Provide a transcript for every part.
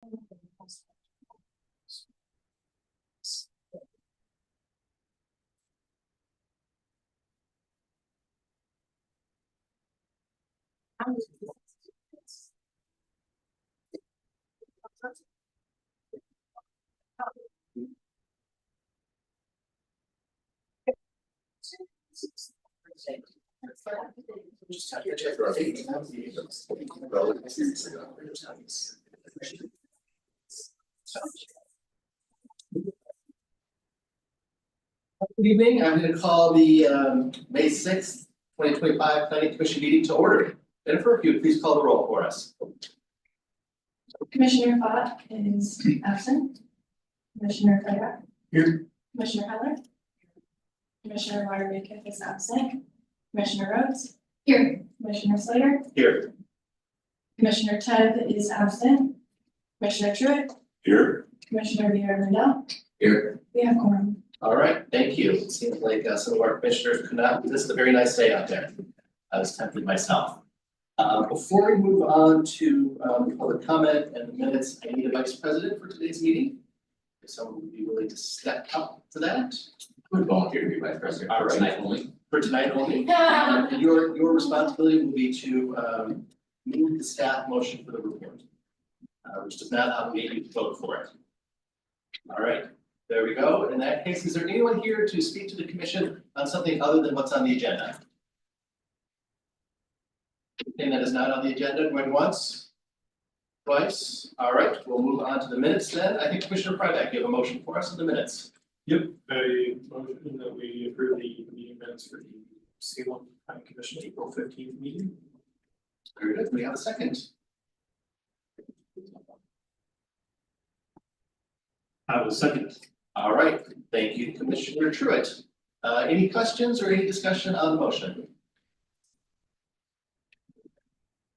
Good evening. I'm going to call the May 6th, 2025 Planning Commission meeting to order. Jennifer, if you would please call the roll for us. Commissioner Fott is absent. Commissioner Fedor. Here. Commissioner Heller. Commissioner Watermaker is absent. Commissioner Rhodes. Here. Commissioner Slater. Here. Commissioner Tev is absent. Commissioner Truitt. Here. Commissioner Villarreal. Here. We have quorum. All right, thank you. It seems like some of our commissioners could not. This is a very nice day out there. I was tempted myself. Before we move on to public comment and the minutes, I need a vice president for today's meeting. If someone would be willing to step up to that. I would volunteer to be vice president All right. tonight only. For tonight only. Your responsibility will be to move the staff motion for the report, which does not obligate you to vote for it. All right, there we go. In that case, is there anyone here to speak to the commission on something other than what's on the agenda? Anything that is not on the agenda, going once? Twice? All right, we'll move on to the minutes then. I think Commissioner Pryback, you have a motion for us in the minutes. Yep, a motion that we approve the meeting minutes for the Salem Planning Commission April 15th meeting. Very good. We have a second. I will second. All right, thank you, Commissioner Truitt. Any questions or any discussion on the motion?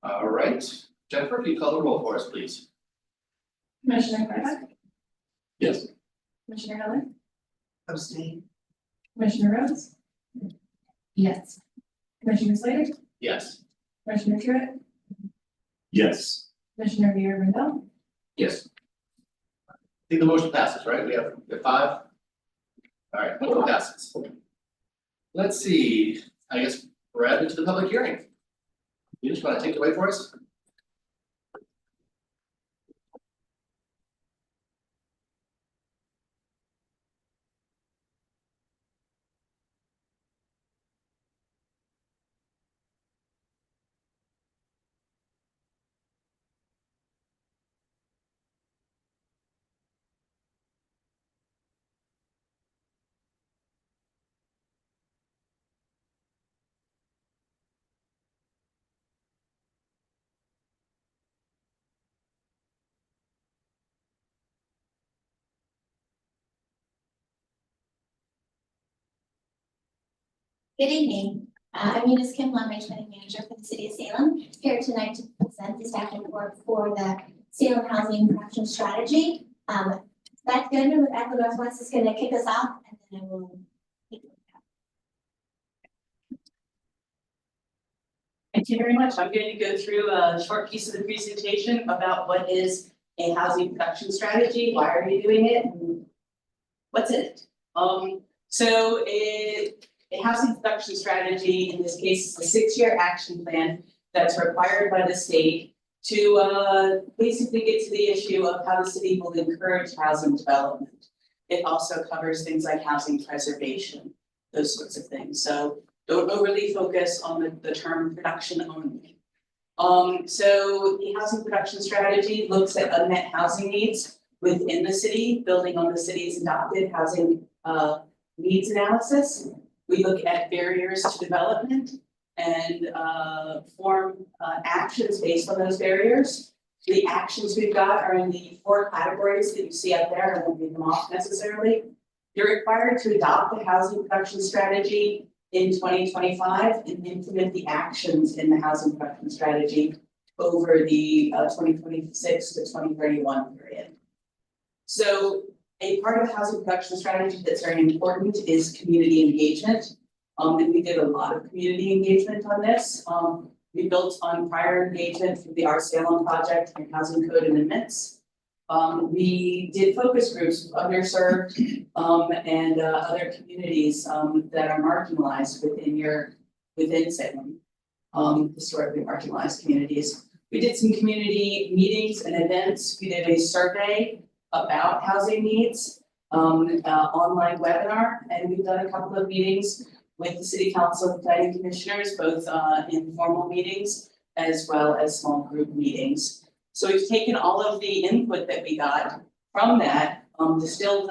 All right, Jennifer, if you call the roll for us, please. Commissioner Fedor. Yes. Commissioner Heller. Abstain. Commissioner Rhodes. Yes. Commissioner Slater. Yes. Commissioner Truitt. Yes. Commissioner Villarreal. Yes. I think the motion passes, right? We have 5. All right, motion passes. Let's see, I guess we're adding to the public hearing. You just want to take it away for us? Good evening. I'm Eunice Kim, Long Range Planning Manager for the City of Salem, here tonight to present the staff report for the Salem Housing Production Strategy. Beth Goodman with Echo Northwest is going to kick us off, and then I will. Thank you very much. I'm going to go through a short piece of the presentation about what is a housing production strategy, why are you doing it, and what's in it. So a housing production strategy, in this case, is a 6-year action plan that's required by the state to basically get to the issue of how the city will encourage housing development. It also covers things like housing preservation, those sorts of things. So don't overly focus on the term production only. So the housing production strategy looks at unmet housing needs within the city, building on the city's adopted housing needs analysis. We look at barriers to development and form actions based on those barriers. The actions we've got are in the 4 categories that you see up there. I won't read them off necessarily. You're required to adopt the housing production strategy in 2025 and implement the actions in the housing production strategy over the 2026 to 2031 period. So a part of housing production strategy that's very important is community engagement. And we did a lot of community engagement on this. We built on prior engagement through the Our Salem project and housing code amendments. We did focus groups with underserved, and, other communities, that are marginalized within Salem. Historically marginalized communities. We did some community meetings and events. We did a survey about housing needs, online webinar, and we've done a couple of meetings with the city council and planning commissioners, both, informal meetings as well as small group meetings. So we've taken all of the input that we got from that, distilled,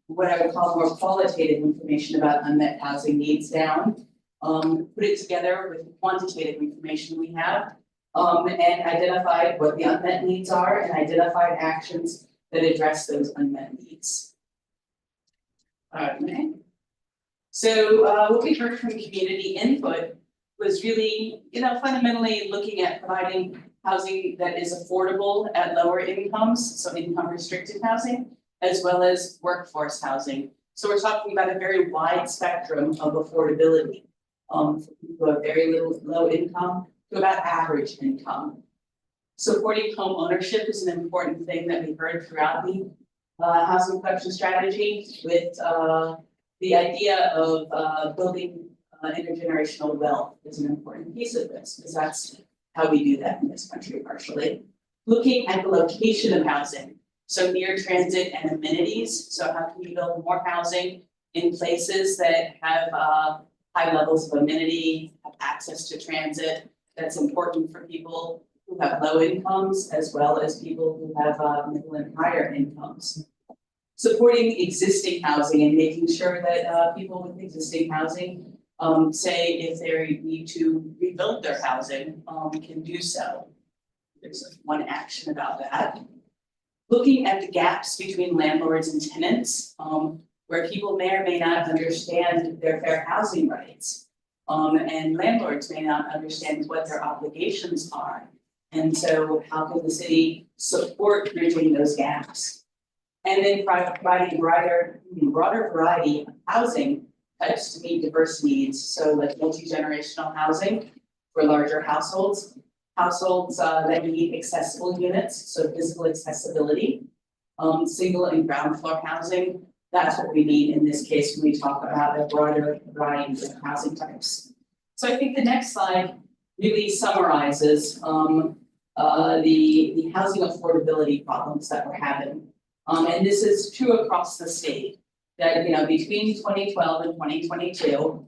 what I would call more qualitative information about unmet housing needs down. Put it together with the quantitative information we have, and identified what the unmet needs are and identified actions that address those unmet needs. Okay. So, what we heard from community input was really, fundamentally looking at providing housing that is affordable at lower incomes, so income restricted housing, as well as workforce housing. So we're talking about a very wide spectrum of affordability. For people who have very low income to about average income. Supporting home ownership is an important thing that we heard throughout the housing production strategy with the idea of building intergenerational wealth is an important piece of this, because that's how we do that in this country partially. Looking at the location of housing, so near transit and amenities, so how can you build more housing in places that have high levels of amenity, have access to transit, that's important for people who have low incomes as well as people who have middle and higher incomes. Supporting existing housing and making sure that people with existing housing, say if they need to rebuild their housing, can do so. There's one action about that. Looking at the gaps between landlords and tenants, where people may or may not understand their fair housing rights. And landlords may not understand what their obligations are. And so how can the city support bridging those gaps? And then providing broader variety of housing types to meet diverse needs. So like multi-generational housing for larger households, that need accessible units, so physical accessibility, single and ground floor housing. That's what we need in this case when we talk about a broader variety of housing types. So I think the next slide really summarizes the housing affordability problems that we're having. And this is true across the state, that between 2012 and 2022,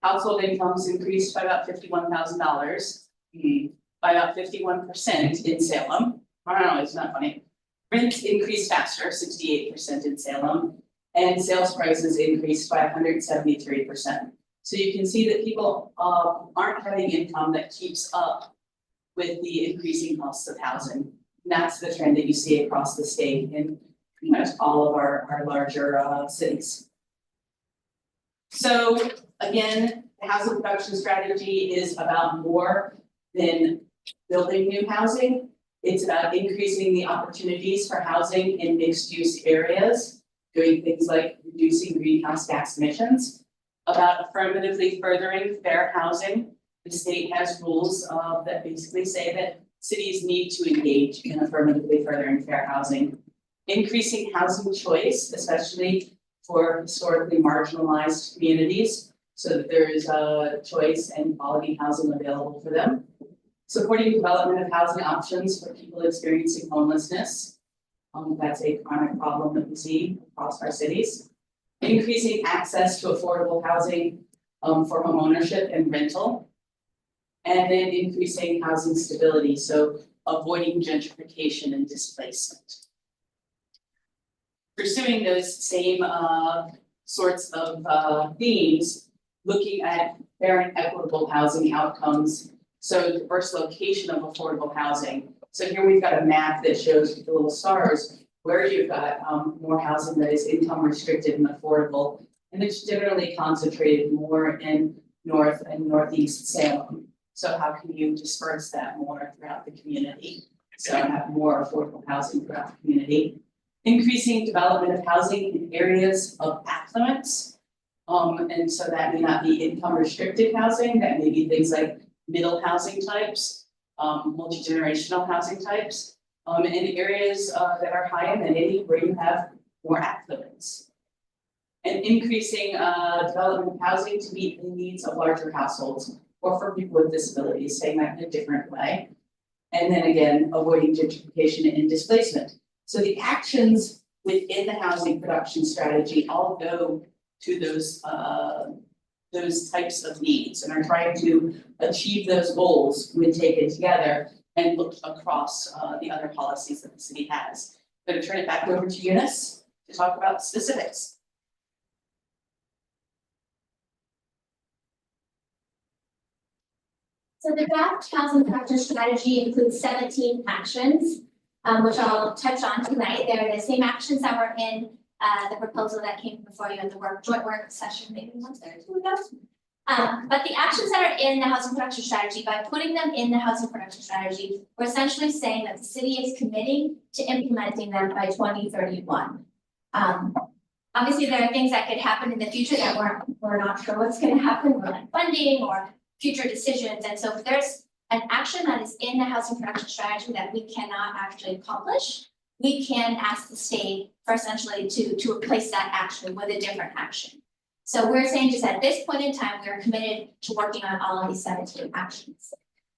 household incomes increased by about $51,000, by about 51% in Salem. I don't know, it's not funny. Rents increased faster, 68% in Salem, and sales prices increased by 173%. So you can see that people aren't having income that keeps up with the increasing costs of housing. And that's the trend that you see across the state in pretty much all of our larger cities. So again, the housing production strategy is about more than building new housing. It's about increasing the opportunities for housing in mixed use areas, doing things like reducing greenhouse gas emissions, about affirmatively furthering fair housing. The state has rules that basically say that cities need to engage in affirmatively furthering fair housing. Increasing housing choice, especially for historically marginalized communities, so that there is a choice and quality housing available for them. Supporting development of housing options for people experiencing homelessness. That's a chronic problem that we see across our cities. Increasing access to affordable housing for home ownership and rental. And then increasing housing stability, so avoiding gentrification and displacement. Pursuing those same sorts of themes, looking at fair and equitable housing outcomes. So diverse location of affordable housing. So here we've got a map that shows with the little stars where you've got more housing that is income restricted and affordable. And it's generally concentrated more in North and Northeast Salem. So how can you disperse that more throughout the community? So have more affordable housing throughout the community. Increasing development of housing in areas of affluence. And so that may not be income restricted housing, that may be things like middle housing types, multi-generational housing types, in areas, that are high amenity where you have more affluence. And increasing, development of housing to meet the needs of larger households or for people with disabilities, saying that in a different way. And then again, avoiding gentrification and displacement. So the actions within the housing production strategy all go to those types of needs and are trying to achieve those goals when taken together and look across the other policies that the city has. I'm gonna turn it back over to Eunice to talk about specifics. So the draft housing production strategy includes 17 actions, which I'll touch on tonight. They're the same actions that were in the proposal that came before you at the joint work session, maybe once or two ago. But the actions that are in the housing production strategy, by putting them in the housing production strategy, we're essentially saying that the city is committing to implementing them by 2031. Obviously, there are things that could happen in the future that we're not sure what's going to happen, like funding or future decisions. And so if there's an action that is in the housing production strategy that we cannot actually accomplish, we can ask the state for essentially to replace that action with a different action. So we're saying just at this point in time, we are committed to working on all of these 17 actions.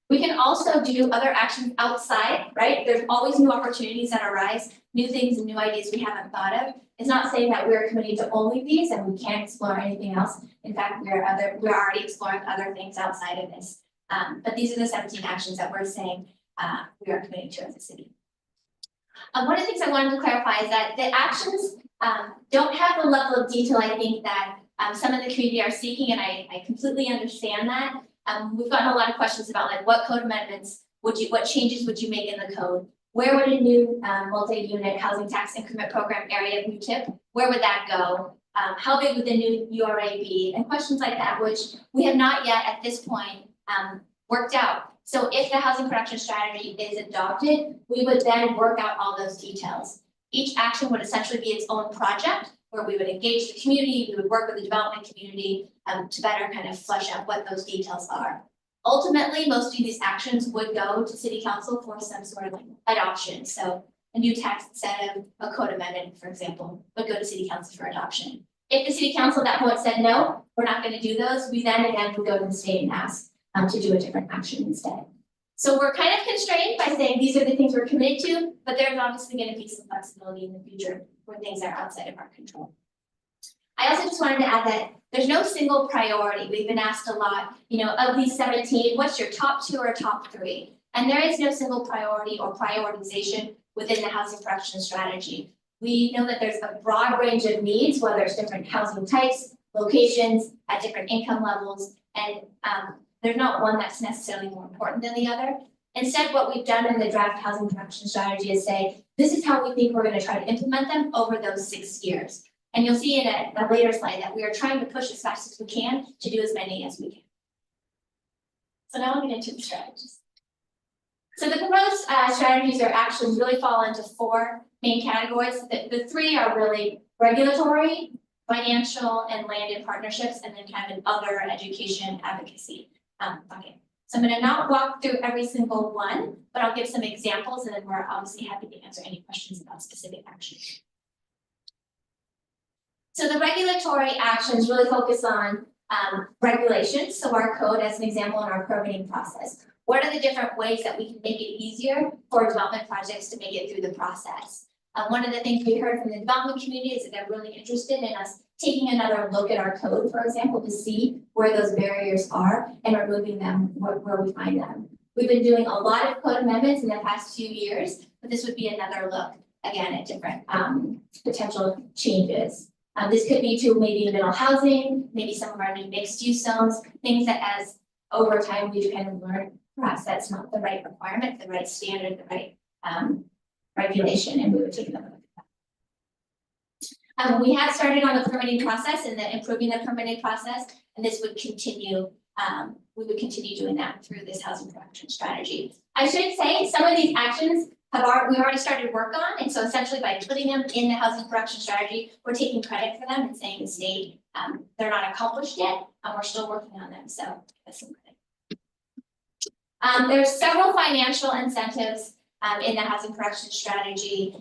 We can also do other actions outside, right? There's always new opportunities that arise, new things and new ideas we haven't thought of. It's not saying that we're committed to only these and we can't explore anything else. In fact, we're already exploring other things outside of this. But these are the 17 actions that we're saying we are committing to as a city. One of the things I wanted to clarify is that the actions don't have the level of detail I think that some of the community are seeking, and I completely understand that. We've gotten a lot of questions about like what code amendments what changes would you make in the code? Where would a new multi-unit housing tax increment program area of new tip, where would that go? How big would the new URA be? And questions like that, which we have not yet at this point worked out. So if the housing production strategy is adopted, we would then work out all those details. Each action would essentially be its own project where we would engage the community, we would work with the development community to better kind of flesh out what those details are. Ultimately, most of these actions would go to city council for some sort of like adoption. So a new tax instead of a code amendment, for example, would go to city council for adoption. If the city council at that point said, no, we're not going to do those, we then again would go to the state and ask to do a different action instead. So we're kind of constrained by saying these are the things we're committed to, but there's obviously going to be some flexibility in the future where things are outside of our control. I also just wanted to add that there's no single priority. We've been asked a lot, of these 17, what's your top 2 or top 3? And there is no single priority or prioritization within the housing production strategy. We know that there's a broad range of needs, whether it's different housing types, locations, at different income levels, and there's not one that's necessarily more important than the other. Instead, what we've done in the draft housing production strategy is say, this is how we think we're going to try to implement them over those 6 years. And you'll see in a later slide that we are trying to push as fast as we can to do as many as we can. So now I'll get into the strategies. So the proposed strategies or actions really fall into 4 main categories. The 3 are really regulatory, financial, and land and partnerships, and then kind of an other education advocacy bucket. So I'm going to not walk through every single one, but I'll give some examples, and then we're obviously happy to answer any questions about specific actions. So the regulatory actions really focus on regulations. So our code, as an example, in our permitting process. What are the different ways that we can make it easier for development projects to make it through the process? One of the things we heard from the development community is that they're really interested in us taking another look at our code, for example, to see where those barriers are and removing them where we find them. We've been doing a lot of code amendments in the past few years, but this would be another look, again, at different potential changes. This could be to maybe middle housing, maybe some of our new mixed use zones, things that as over time we've kind of learned, perhaps that's not the right requirement, the right standard, the right regulation, and we would take another look at that. We have started on the permitting process and then improving the permitting process, and this would continue, we would continue doing that through this housing production strategy. I should say some of these actions we already started work on, and so essentially by putting them in the housing production strategy, we're taking credit for them and saying the state, they're not accomplished yet, and we're still working on them, so that's some credit. There's several financial incentives in the housing production strategy.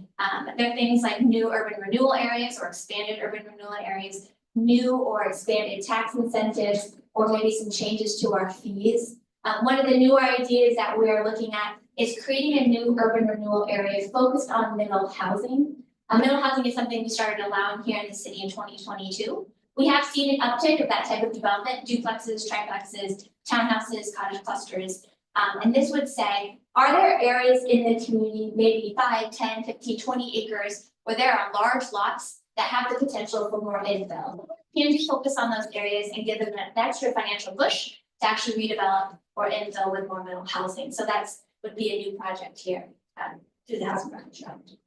There are things like new urban renewal areas or expanded urban renewal areas, new or expanded tax incentives, or maybe some changes to our fees. One of the newer ideas that we're looking at is creating a new urban renewal area focused on middle housing. Middle housing is something we started allowing here in the city in 2022. We have seen an uptick of that type of development, duplexes, triplexes, townhouses, cottage clusters. And this would say, are there areas in the community, maybe 5, 10, 15, 20 acres, where there are large lots that have the potential for more infill? Can we focus on those areas and give them an extra financial push to actually redevelop or infill with more middle housing? So that's would be a new project here through the housing production strategy.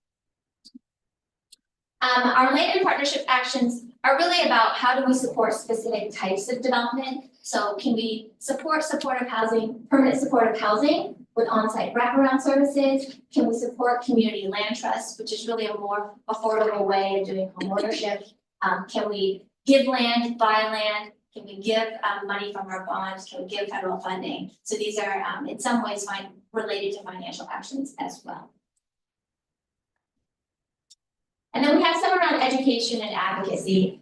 Our land and partnership actions are really about how do we support specific types of development. So can we support supportive housing, permanent supportive housing with on-site wraparound services? Can we support community land trusts, which is really a more affordable way of doing home ownership? Can we give land, buy land? Can we give money from our bonds? Can we give federal funding? So these are in some ways related to financial actions as well. And then we have some around education and advocacy.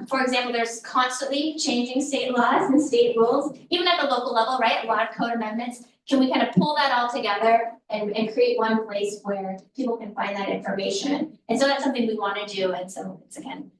For example, there's constantly changing state laws and state rules, even at the local level, right? A lot of code amendments. Can we kind of pull that all together and create one place where people can find that information? And so that's something we want to do. And so it's again,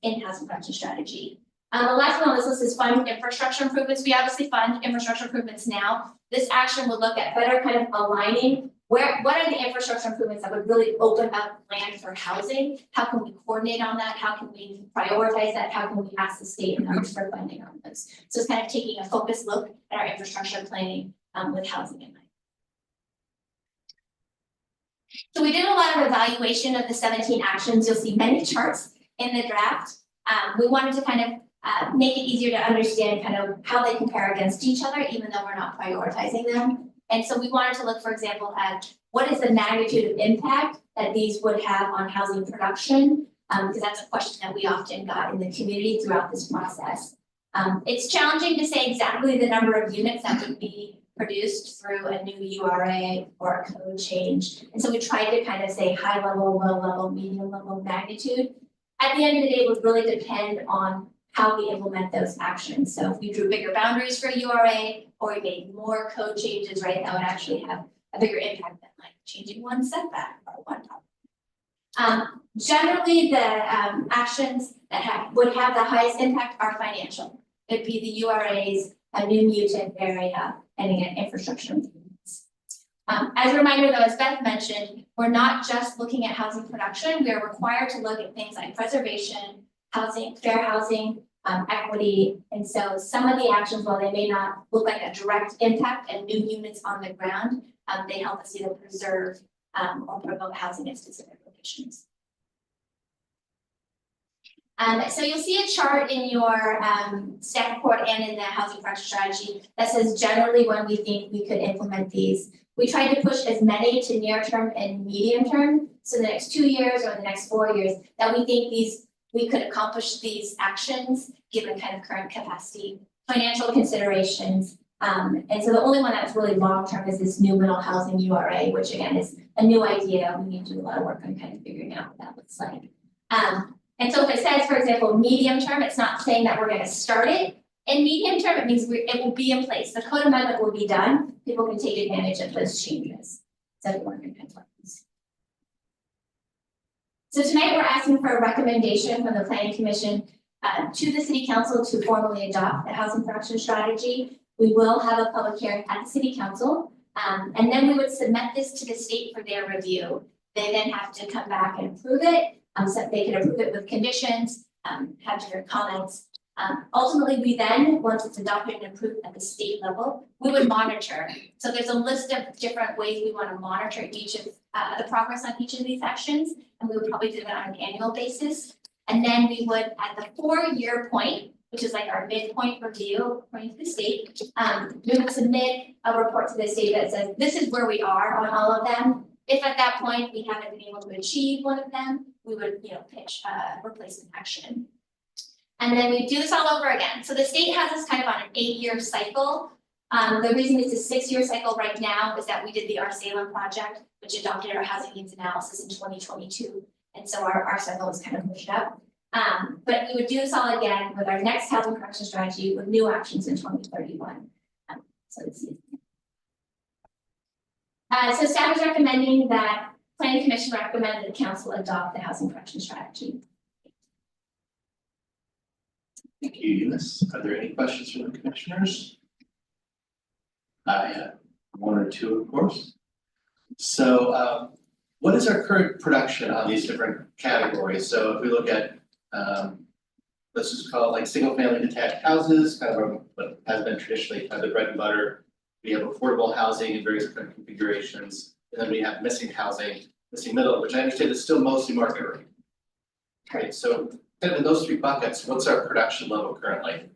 in housing production strategy. The last one on this list is fund infrastructure improvements. We obviously fund infrastructure improvements now. This action will look at better kind of aligning what are the infrastructure improvements that would really open up land for housing? How can we coordinate on that? How can we prioritize that? How can we ask the state and others for funding on this? So it's kind of taking a focused look at our infrastructure planning with housing in mind. So we did a lot of evaluation of the 17 actions. You'll see many charts in the draft. We wanted to kind of make it easier to understand kind of how they compare against each other, even though we're not prioritizing them. And so we wanted to look, for example, at what is the magnitude of impact that these would have on housing production, because that's a question that we often got in the community throughout this process. It's challenging to say exactly the number of units that would be produced through a new URA or a code change. And so we tried to kind of say high level, low level, medium level magnitude. At the end of the day, it would really depend on how we implement those actions. So if we drew bigger boundaries for URA or we made more code changes, right, that would actually have a bigger impact than like changing one setback or one top. Generally, the actions that would have the highest impact are financial. It'd be the URAs, a new mutant area, and again, infrastructure improvements. As a reminder though, as Beth mentioned, we're not just looking at housing production, we are required to look at things like preservation, housing, fair housing, equity. And so some of the actions, while they may not look like a direct impact and new units on the ground, they help us either preserve or promote housing in specific locations. So you'll see a chart in your staff report and in the housing production strategy that says generally when we think we could implement these. We tried to push as many to near term and medium term, so the next 2 years or the next 4 years, that we think we could accomplish these actions given kind of current capacity, financial considerations. And so the only one that's really long term is this new middle housing URA, which again is a new idea. We need to do a lot of work on kind of figuring out what that looks like. And so if it says, for example, medium term, it's not saying that we're going to start it. In medium term, it means it will be in place. The code amendment will be done. People can take advantage of those changes. So everyone can kind of like this. So tonight we're asking for a recommendation from the Planning Commission to the City Council to formally adopt the housing production strategy. We will have a public hearing at the City Council, and then we would submit this to the state for their review. They then have to come back and approve it. So they can approve it with conditions, have different comments. Ultimately, we then, once it's adopted and approved at the state level, we would monitor. So there's a list of different ways we want to monitor each of the progress on each of these actions, and we would probably do that on an annual basis. And then we would, at the 4-year point, which is like our midpoint review according to the state, we would submit a report to the state that says, this is where we are on all of them. If at that point we haven't been able to achieve one of them, we would, pitch a replacement action. And then we do this all over again. So the state has us kind of on an 8-year cycle. The reason it's a 6-year cycle right now is that we did the Our Salem project, which adopted our housing needs analysis in 2022. And so our cycle was kind of pushed up. But we would do this all again with our next housing production strategy with new actions in 2031. So it's. So staff is recommending that Planning Commission recommend that the council adopt the housing production strategy. Thank you, Eunice. Are there any questions from the commissioners? I have one or two, of course. So what is our current production on these different categories? So if we look at, let's just call it like single family detached houses, kind of what has been traditionally kind of the bread and butter. We have affordable housing in various different configurations, and then we have missing housing, missing middle, which I understand is still mostly market rate. Right, so kind of in those three buckets, what's our production level currently?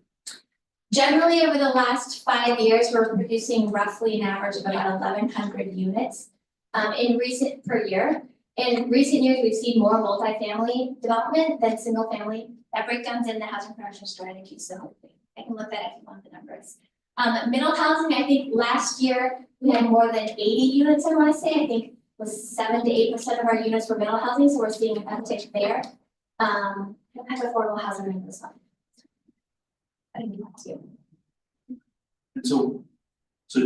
Generally, over the last 5 years, we're producing roughly an average of about 1,100 units per year. In recent years, we've seen more multifamily development than single family. That breakdown's in the housing production strategy, so I can look that if you want the numbers. Middle housing, I think last year we had more than 80 units, I want to say. I think was 7 to 8% of our units were middle housing, so we're seeing an uptick there. I have affordable housing in this one. I didn't do that too. And so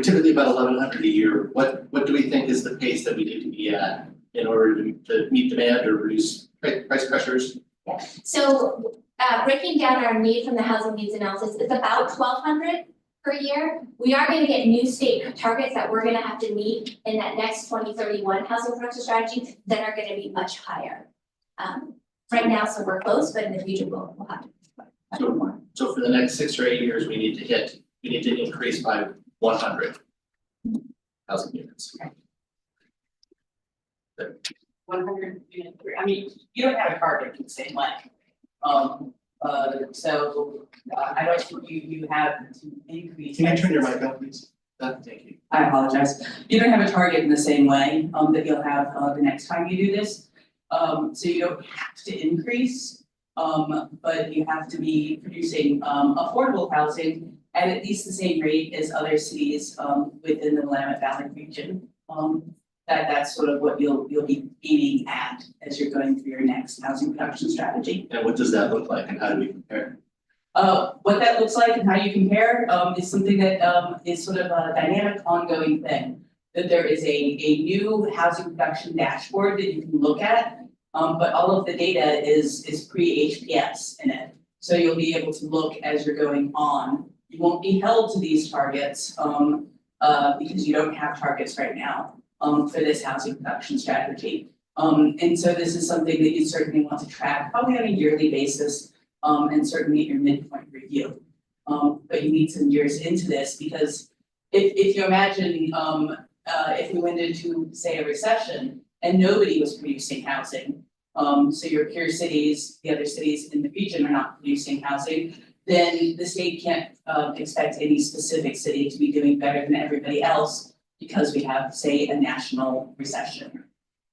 typically about 1,100 a year, what do we think is the pace that we need to be at in order to meet demand or reduce price pressures? Yeah, so breaking down our need from the housing needs analysis, it's about 1,200 per year. We are going to get new state targets that we're going to have to meet in that next 2031 housing production strategy that are going to be much higher. Right now, so we're close, but in the future we'll have to. So for the next 6 or 8 years, we need to increase by 100 housing units. 100 unit three, I mean, you don't have a target in the same way. I don't think you have to increase. Can you turn your mic on, please? Thank you. I apologize. You don't have a target in the same way, that you'll have, the next time you do this. So you don't have to increase, but you have to be producing, affordable housing at least the same rate as other cities, within the Willamette Valley region. That's sort of what you'll be aiming at as you're going through your next housing production strategy. And what does that look like and how do we compare? What that looks like and how you compare, is something that, is sort of a dynamic ongoing thing. That there is a new housing production dashboard that you can look at, but all of the data is pre-HPS in it. So you'll be able to look as you're going on. You won't be held to these targets, because you don't have targets right now, for this housing production strategy. And so this is something that you certainly want to track probably on a yearly basis, and certainly your midpoint review. But you need some years into this because if you imagine, if we went into, say, a recession and nobody was producing housing, so your peer cities, the other cities in the region are not producing housing, then the state can't expect any specific city to be doing better than everybody else because we have, say, a national recession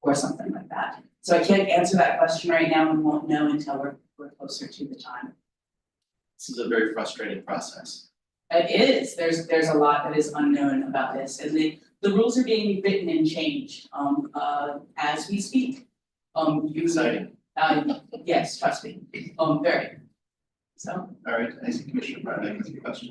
or something like that. So I can't answer that question right now and won't know until we're closer to the time. This is a very frustrating process. It is, there's a lot that is unknown about this, and the rules are being written and changed as we speak. Exciting. Yes, trust me, very. So. All right, I see Commissioner Brown, has a question.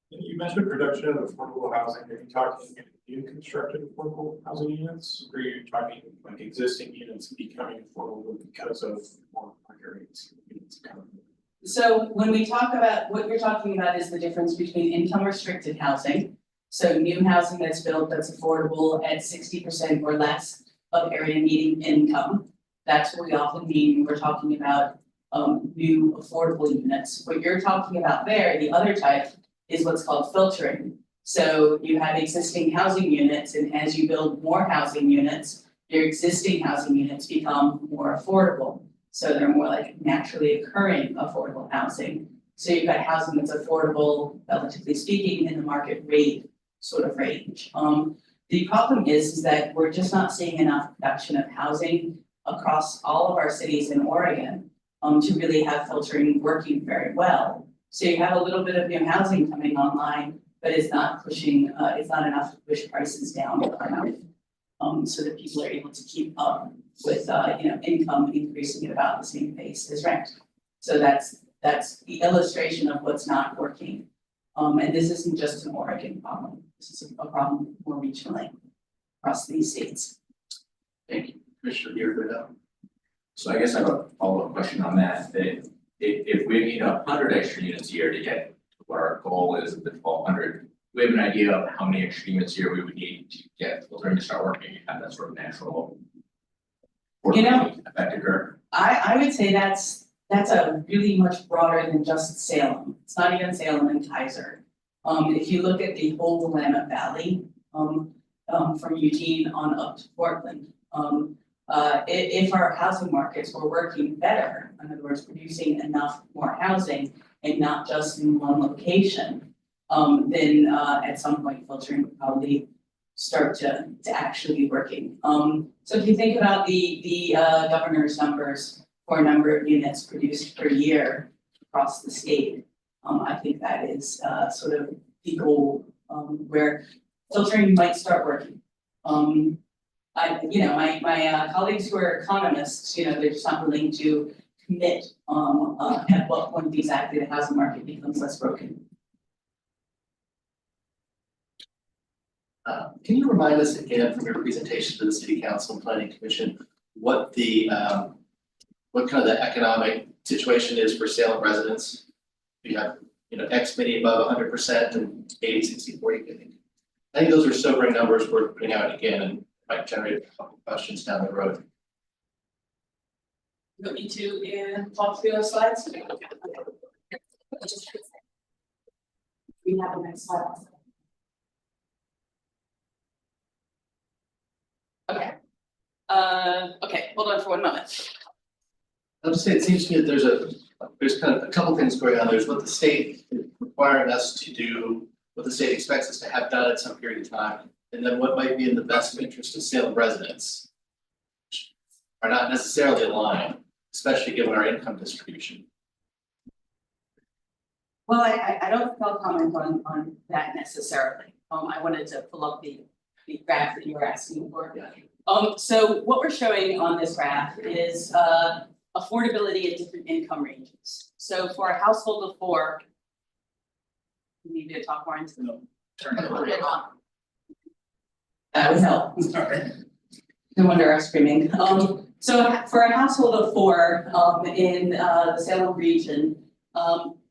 You mentioned production of affordable housing. Are you talking new constructed affordable housing units? Or are you talking like existing units becoming affordable because of more market rates? So when we talk about, what you're talking about is the difference between income restricted housing. So new housing that's built that's affordable at 60% or less of area median income. That's what we often mean when we're talking about new affordable units. What you're talking about there, the other type, is what's called filtering. So you have existing housing units, and as you build more housing units, your existing housing units become more affordable. So they're more like naturally occurring affordable housing. So you've got housing that's affordable, relatively speaking, in the market rate sort of range. The problem is that we're just not seeing enough production of housing across all of our cities in Oregon to really have filtering working very well. So you have a little bit of new housing coming online, but it's not pushing, it's not enough to push prices down enough. So that people are able to keep up with, income increasing at about the same pace as rent. So that's the illustration of what's not working. And this isn't just an Oregon problem, this is a problem more regionally across these states. Thank you, Commissioner Dierdorf. So I guess I have a follow-up question on that, that if we need 100 extra units a year to get to what our goal is of the 1,200, we have an idea of how many extra units a year we would need to get filtering to start working, have that sort of natural. Effect occur. I would say that's a really much broader than just Salem. It's not even Salem and Kaiser. If you look at the whole Willamette Valley, from Eugene on up to Portland, if our housing markets were working better, in other words, producing enough more housing and not just in one location, then at some point filtering would probably start to actually be working. So if you think about the governor's numbers for number of units produced per year across the state, I think that is sort of the goal where filtering might start working. My colleagues who are economists, they're just not willing to commit at what point exactly the housing market becomes less broken. Can you remind us again from your presentation to the City Council and Planning Commission, what what kind of the economic situation is for Salem residents? We have, X many above 100% and 80, 60, 40, I think. I think those are sobering numbers worth putting out again and might generate a couple questions down the road. You want me to talk through those slides? We have the next slide. Okay. Okay, hold on for 1 moment. I'll just say, it seems to me that there's kind of a couple things going on. There's what the state is requiring us to do, what the state expects us to have done at some period of time, and then what might be in the best interest of Salem residents, which are not necessarily aligned, especially given our income distribution. Well, I don't think I'll comment on that necessarily. I wanted to pull up the graph that you were asking for. So what we're showing on this graph is affordability at different income ranges. So for a household of 4, you need to talk more into the turn it on. That would help. No wonder I'm screaming. So for a household of 4 in the Salem region,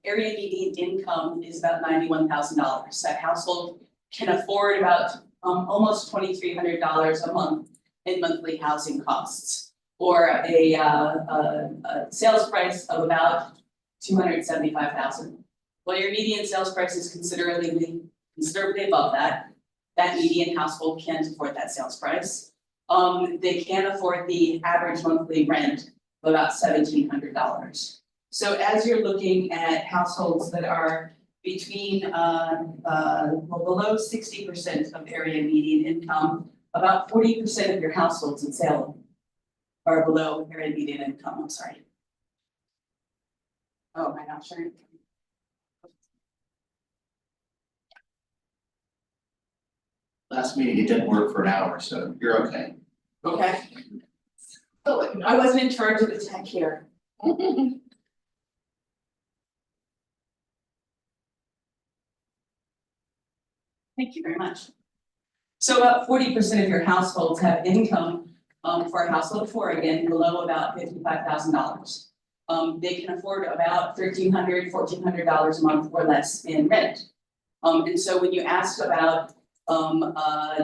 area median income is about $91,000. That household can afford about almost $2,300 a month in monthly housing costs, or a sales price of about $275,000. Well, your median sales price is considerably above that. That median household can't afford that sales price. They can't afford the average monthly rent of about $1,700. So as you're looking at households that are between below 60% of area median income, about 40% of your households in Salem are below area median income, I'm sorry. Oh, am I not sure? Last meeting, it didn't work for an hour, so you're okay. Okay. Oh, I wasn't in charge of the tech here. Thank you very much. So about 40% of your households have income for a household of 4, again, below about $55,000. They can afford about $1,300, $1,400 a month or less in rent. And so when you ask about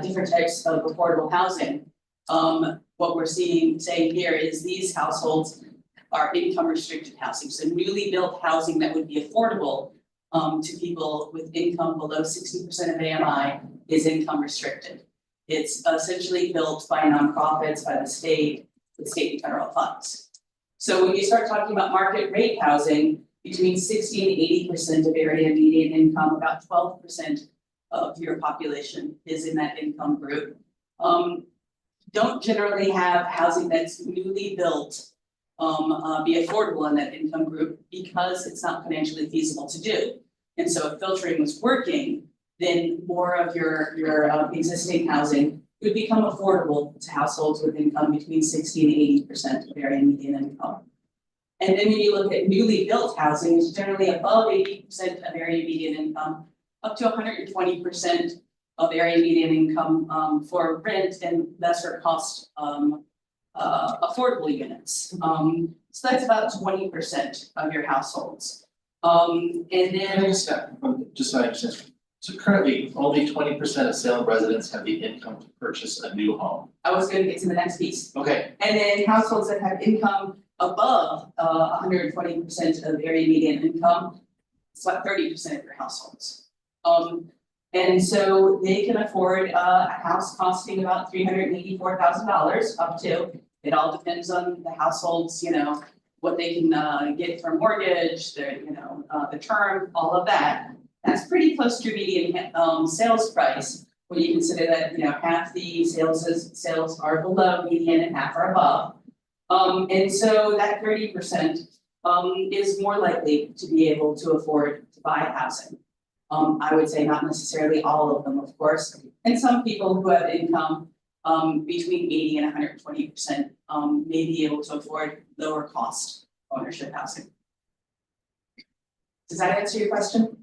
different types of affordable housing, what we're saying here is these households are income restricted housing. So newly built housing that would be affordable to people with income below 60% of AMI is income restricted. It's essentially built by nonprofits, by the state, with state and federal funds. So when you start talking about market rate housing, between 60 and 80% of area median income, about 12% of your population is in that income group. Don't generally have housing that's newly built be affordable in that income group because it's not financially feasible to do. And so if filtering was working, then more of your existing housing would become affordable to households with income between 60 and 80% of area median income. And then when you look at newly built housing, it's generally above 80% of area median income, up to 120% of area median income for rent and lesser cost affordable units. So that's about 20% of your households. And Can I then, just just so I understand, so currently only 20% of Salem residents have the income to purchase a new home. I was gonna get to the next piece. Okay, And then households that have income above 120% of area median income, it's about 30% of your households. And so they can afford a house costing about $384,000 up to, it all depends on the household's, you know, what they can get for mortgage, their, you know, the term, all of that. That's pretty close to median sales price, when you consider that, you know, half the sales are below median and half are above. And so that 30% is more likely to be able to afford to buy housing. I would say not necessarily all of them, of course, and some people who have income between 80 and 120% may be able to afford lower cost ownership housing. Does that answer your question?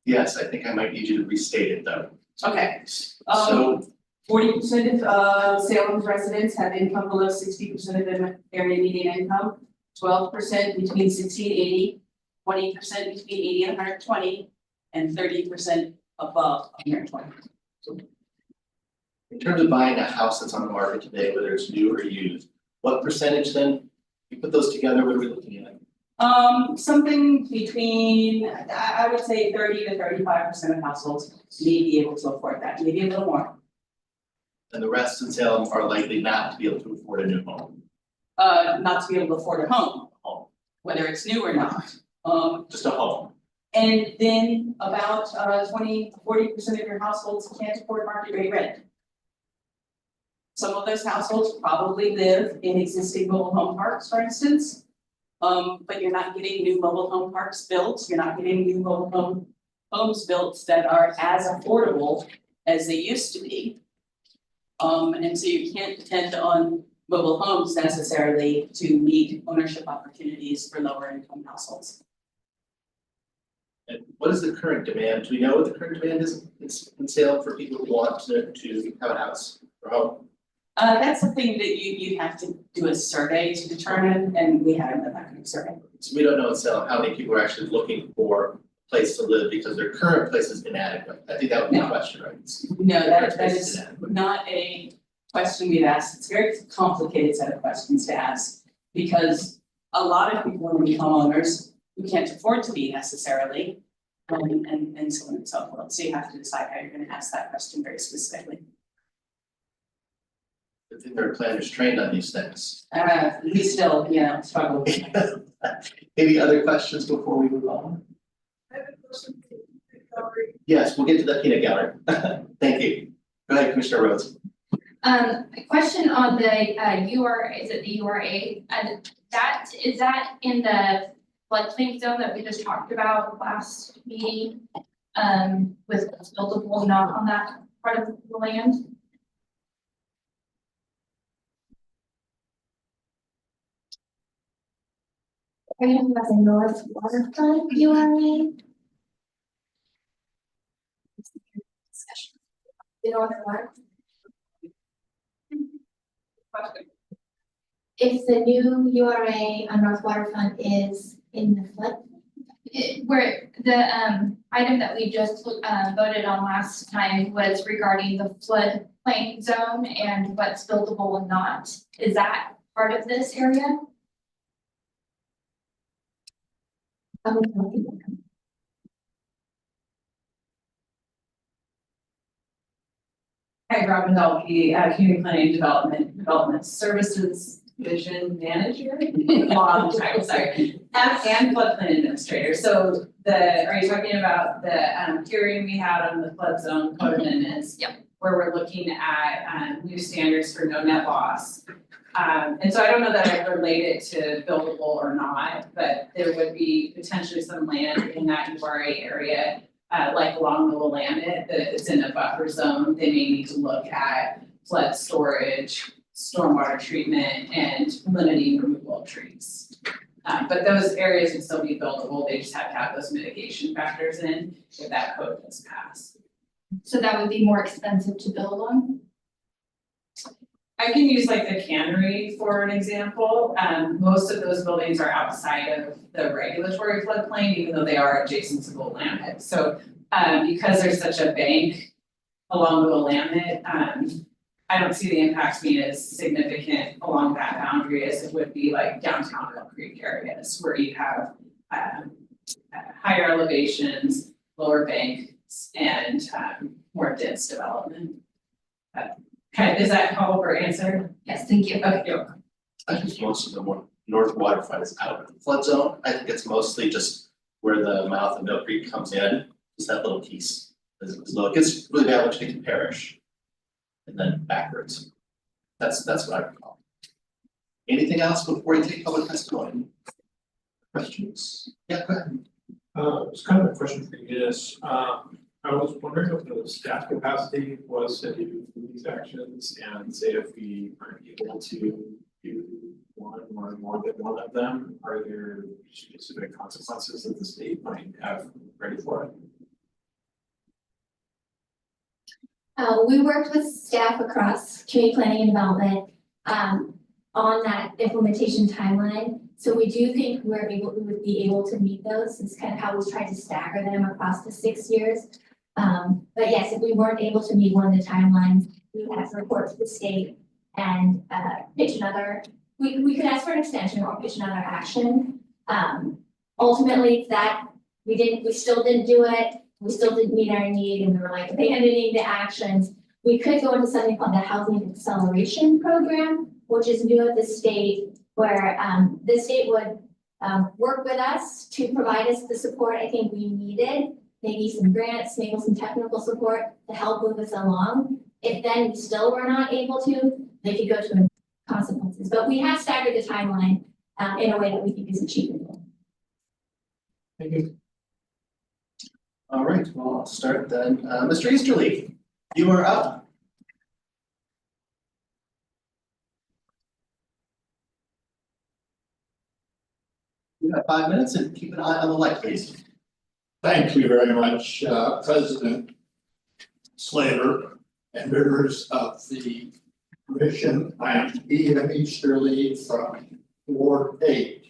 yes, I think I might need you to restate it though. Okay, So, 40% of Salem's residents have income below 60% of their area median income, 12% between 60 and 80, 20% between 80 and 120, and 30% above 120. in terms of buying a house that's on the market today, whether it's new or used, what percentage then, you put those together, what are we looking at? Something between, I would say 30 to 35% of households may be able to afford that, maybe a little more. And the rest in Salem are likely not to be able to afford a new home. Not to be able to afford a home, whether it's new or not. Just a home. And then about 20 to 40% of your households can't afford market rate rent. Some of those households probably live in existing mobile home parks, for instance. But you're not getting new mobile home parks built, you're not getting new mobile homes built that are as affordable as they used to be. And so you can't depend on mobile homes necessarily to meet ownership opportunities for lower income households. And what is the current demand? Do we know what the current demand is in Salem for people who want to have a house or home? That's something that you have to do a survey to determine, and we haven't done that kind of survey. So we don't know in Salem how many people are actually looking for a place to live because their current place is inadequate. I think that would be a question, right? No, Current that place is inadequate. not a question we've asked. It's a very complicated set of questions to ask. Because a lot of people want to be homeowners who can't afford to be necessarily. And so on and so forth. So you have to decide how you're going to ask that question very specifically. I think there are planners trained on these things. We still, you know, struggle with that. Any other questions before we move on? I have a question for the gallery. Yes, we'll get to that peanut gallery. Thank you. Go ahead, Commissioner Rhodes. A question on the is it the URA? And that, is that in the floodplain zone that we just talked about last meeting? With buildable not on that part of the land? Are you talking about the North Waterfront URA? The North Waterfront? If the new URA on North Waterfront is in the flood, Where the item that we just voted on last time was regarding the floodplain zone and what's buildable and not. Is that part of this area? Hi, Robin Dalkey, Community Planning Development Services Division Manager. Long title, sorry. And floodplain administrator. So are you talking about the hearing we had on the flood zone code amendments? Yep. Where we're looking at new standards for no net loss. And so I don't know that I relate it to buildable or not, but there would be potentially some land in that URA area like along the Willamette, that it's in a buffer zone, they may need to look at flood storage, stormwater treatment, and limiting removal of trees. But those areas would still be buildable, they just have to have those mitigation factors in if that code does pass. So that would be more expensive to build on? I can use like the cannery for an example, most of those buildings are outside of the regulatory floodplain, even though they are adjacent to the Willamette. So, because there's such a bank along the Willamette, I don't see the impacts being as significant along that boundary as it would be like downtown Mill Creek areas where you have, higher elevations, lower banks, and, more dense development. Okay, is that call for answer? Yes, thank you. Okay, you're welcome. I think most of the north waterfront is out of the flood zone. I think it's mostly just where the mouth of Mill Creek comes in, just that little piece. As though it gets really bad once you get to Parish. And then backwards. That's what I recall. Anything else before you take public testimony? Questions? Yeah, go ahead. It's kind of a question for you, Eunice. I was wondering what the staff capacity was to do these actions and say if we aren't able to do one or more than one of them, are there specific consequences that the state might have ready for it? We worked with staff across community planning and development, on that implementation timeline. So we do think we would be able to meet those. It's kind of how we tried to stagger them across the 6 years. But yes, if we weren't able to meet one of the timelines, we would have to report to the state and, pitch another, we could ask for an extension or pitch another action. Ultimately, that, we still didn't do it. We still didn't meet our need and we were like abandoning the actions. We could go into something called the Housing Acceleration Program, which is new at the state, where the state would work with us to provide us the support I think we needed, maybe some grants, maybe some technical support to help move us along. If then we still were not able to, they could go to consequences. But we have staggered the timeline in a way that we think is achievable. Thank you. All right, well, I'll start then. Mr. Easterly, you are up. You have 5 minutes and keep an eye on the light, please. Thank you very much, President Slater and members of the commission. I'm Ian Easterly from Ward 8.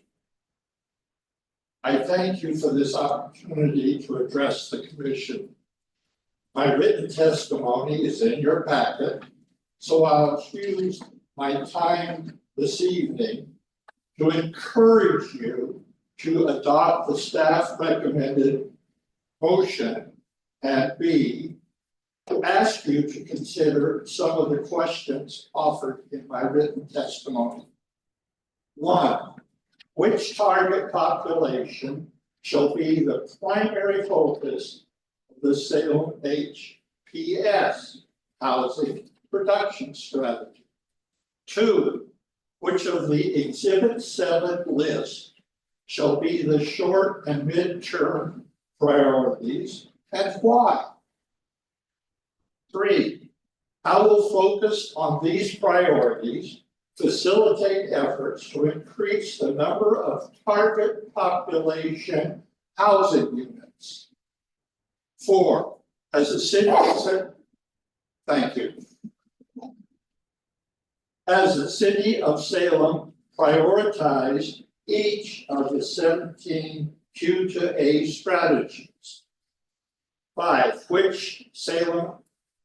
I thank you for this opportunity to address the commission. My written testimony is in your packet, so I'll use my time this evening to encourage you to adopt the staff recommended motion, and B, to ask you to consider some of the questions offered in my written testimony. 1, which target population shall be the primary focus of the Salem HPS housing production strategy? 2, which of the Exhibit 7 list shall be the short and mid-term priorities and why? 3, how will focus on these priorities facilitate efforts to increase the number of target population housing units? 4, as a city, thank you. As the city of Salem prioritized each of the 17 Q to A strategies. 5, which Salem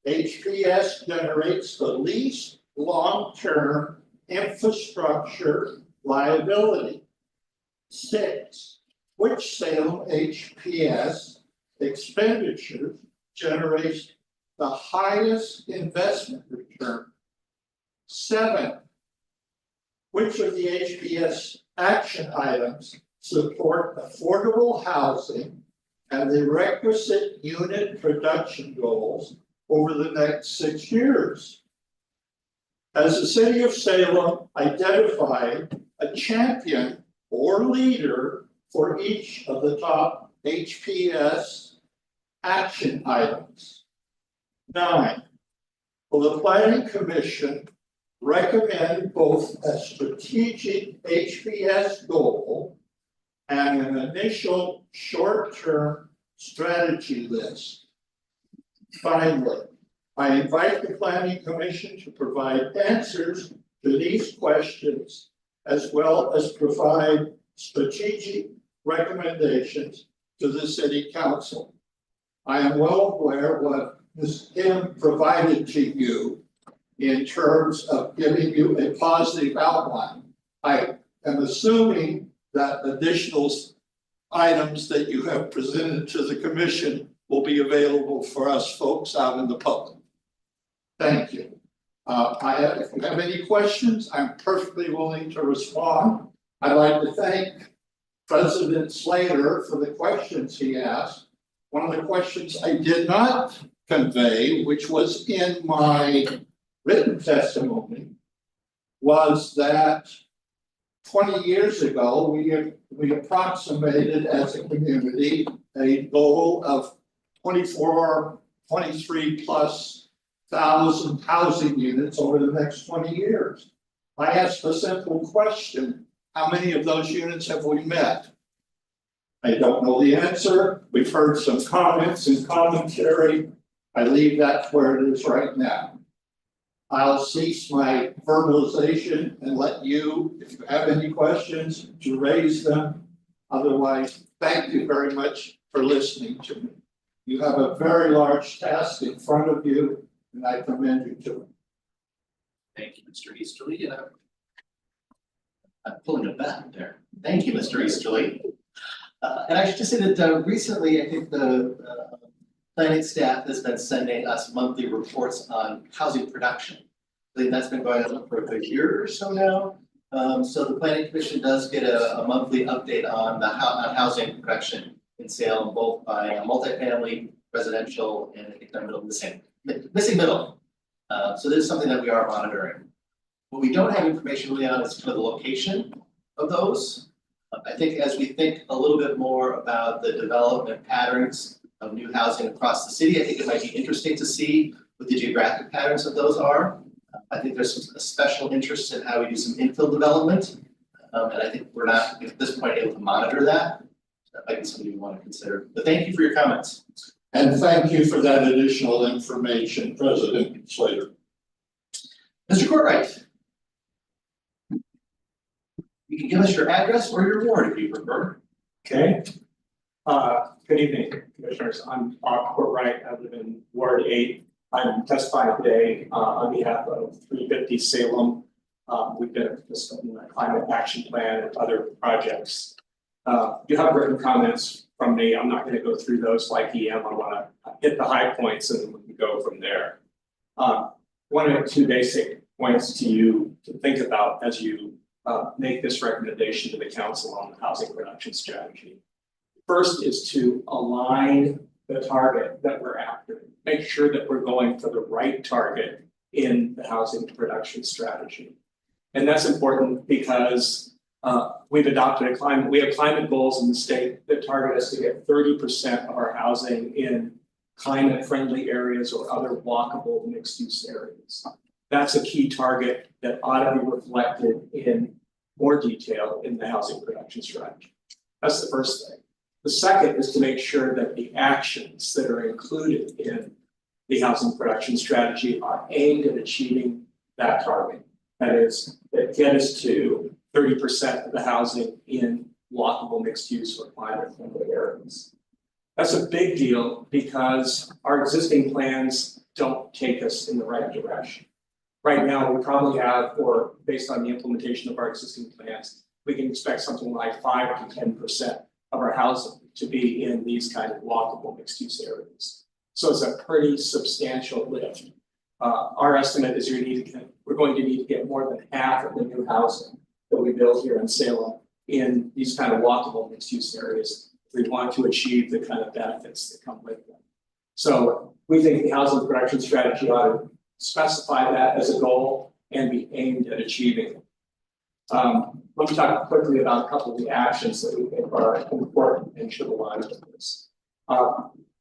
HPS generates the least long-term infrastructure liability. 6, which Salem HPS expenditure generates the highest investment return. 7, which of the HPS action items support affordable housing and the requisite unit production goals over the next 6 years? As the city of Salem identified a champion or leader for each of the top HPS action items. 9, will the planning commission recommend both a strategic HPS goal and an initial short-term strategy list? Finally, I invite the planning commission to provide answers to these questions as well as provide strategic recommendations to the city council. I am well aware what Ms. Kim provided to you in terms of giving you a positive outline. I am assuming that additional items that you have presented to the commission will be available for us folks out in the public. Thank you. If you have any questions, I'm perfectly willing to respond. I'd like to thank President Slater for the questions he asked. One of the questions I did not convey, which was in my written testimony, was that 20 years ago, we approximated as a community a goal of 23 plus thousand housing units over the next 20 years. I asked a simple question: how many of those units have we met? I don't know the answer. We've heard some comments and commentary. I leave that where it is right now. I'll cease my verbalization and let you, if you have any questions, to raise them. Otherwise, thank you very much for listening to me. You have a very large task in front of you, and I commend you to it. Thank you, Mr. Easterly. I'm pulling it back there. Thank you, Mr. Easterly. And I should just say that recently, I think the planning staff has been sending us monthly reports on housing production. I think that's been going on for a year or so now. So the planning commission does get a monthly update on on housing production in Salem, both by multifamily, residential, and I think the middle missing middle. So this is something that we are monitoring. What we don't have information really on is kind of the location of those. I think as we think a little bit more about the development patterns of new housing across the city, I think it might be interesting to see what the geographic patterns of those are. I think there's some special interest in how we do some infill development. And I think we're not at this point able to monitor that. That might be something we want to consider. But thank you for your comments. And thank you for that additional information, President Slater. Mr. Courtwright. You can give us your address or your ward if you prefer. Okay. Good evening, commissioners. I'm Bob Courtwright. I live in Ward 8. I'm testifying today on behalf of 350 Salem. We've been discussing a climate action plan and other projects. You have written comments from me. I'm not going to go through those like EM. I want to hit the high points and then we can go from there. One or two basic points to you to think about as you make this recommendation to the council on the housing production strategy. First is to align the target that we're after. Make sure that we're going for the right target in the housing production strategy. And that's important because we've adopted we have climate goals in the state that target us to get 30% of our housing in climate friendly areas or other walkable mixed use areas. That's a key target that ought to be reflected in more detail in the housing production strategy. That's the first thing. The second is to make sure that the actions that are included in the housing production strategy are aimed at achieving that target. That is, that get us to 30% of the housing in walkable mixed use or climate friendly areas. That's a big deal because our existing plans don't take us in the right direction. Right now, we probably have, or based on the implementation of our existing plans, we can expect something like 5 to 10% of our housing to be in these kind of walkable mixed use areas. So it's a pretty substantial lift. Our estimate is we're going to need to get more than half of the new housing that we build here in Salem in these kind of walkable mixed use areas if we want to achieve the kind of benefits that come with them. So we think the housing production strategy ought to specify that as a goal and be aimed at achieving it. Let me talk quickly about a couple of the actions that we think are important and should align with this.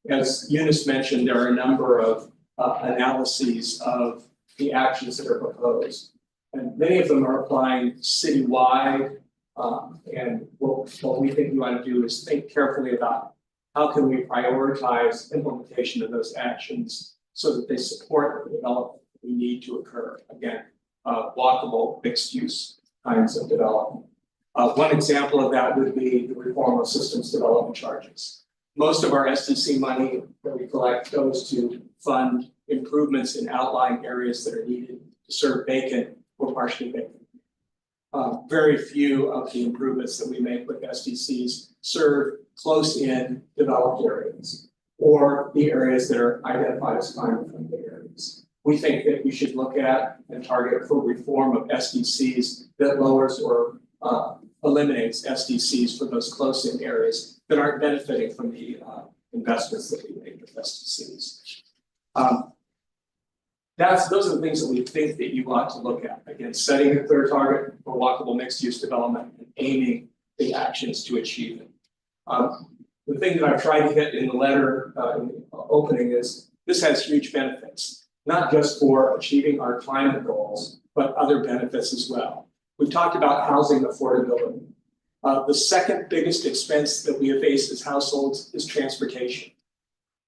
As Eunice mentioned, there are a number of analyses of the actions that are proposed. And many of them are applying citywide. And what we think you ought to do is think carefully about how can we prioritize implementation of those actions so that they support the development we need to occur. Again, walkable, mixed use kinds of development. One example of that would be the reform of systems development charges. Most of our SDC money that we collect goes to fund improvements in outlying areas that are needed to serve vacant or partially vacant. Very few of the improvements that we make with SDCs serve close-in developed areas or the areas that are identified as climate-friendly areas. We think that we should look at and target for reform of SDCs that lowers or eliminates SDCs for those close-in areas that aren't benefiting from the investments that we make with SDCs. Those are the things that we think that you ought to look at. Again, setting a clear target for walkable mixed-use development and aiming the actions to achieve it. The thing that I've tried to hit in the letter in the opening is this has huge benefits, not just for achieving our climate goals, but other benefits as well. We've talked about housing affordability. The second biggest expense that we face as households is transportation.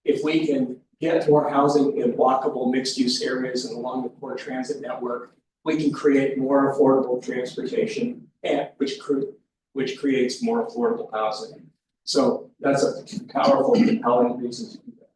If we can get more housing in walkable mixed-use areas and along the core transit network, we can create more affordable transportation, and which creates more affordable housing. So that's a powerful, compelling reason to do that.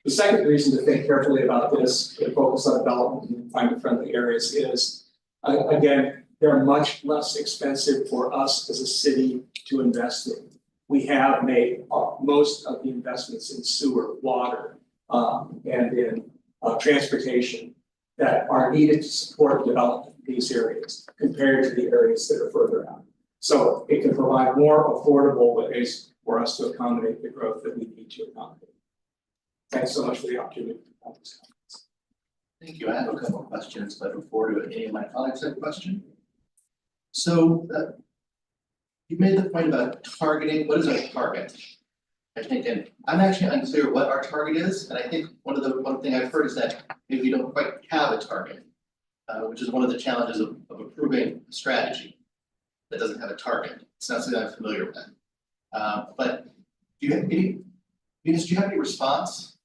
The second reason to think carefully about this and focus on development in climate-friendly areas is, again, they're much less expensive for us as a city to invest in. We have made most of the investments in sewer, water, and in transportation that are needed to support development in these areas compared to the areas that are further out. So it can provide more affordable ways for us to accommodate the growth that we need to accommodate. Thanks so much for the opportunity to have this conference. Thank you. I have a couple of questions, but before do any of my colleagues have a question? So you made the point about targeting. What is our target? I think, and I'm actually unclear what our target is, and I think one thing I've heard is that maybe we don't quite have a target, which is one of the challenges of approving a strategy that doesn't have a target. It's not something I'm familiar with. But do you have any, Eunice, do you have any response?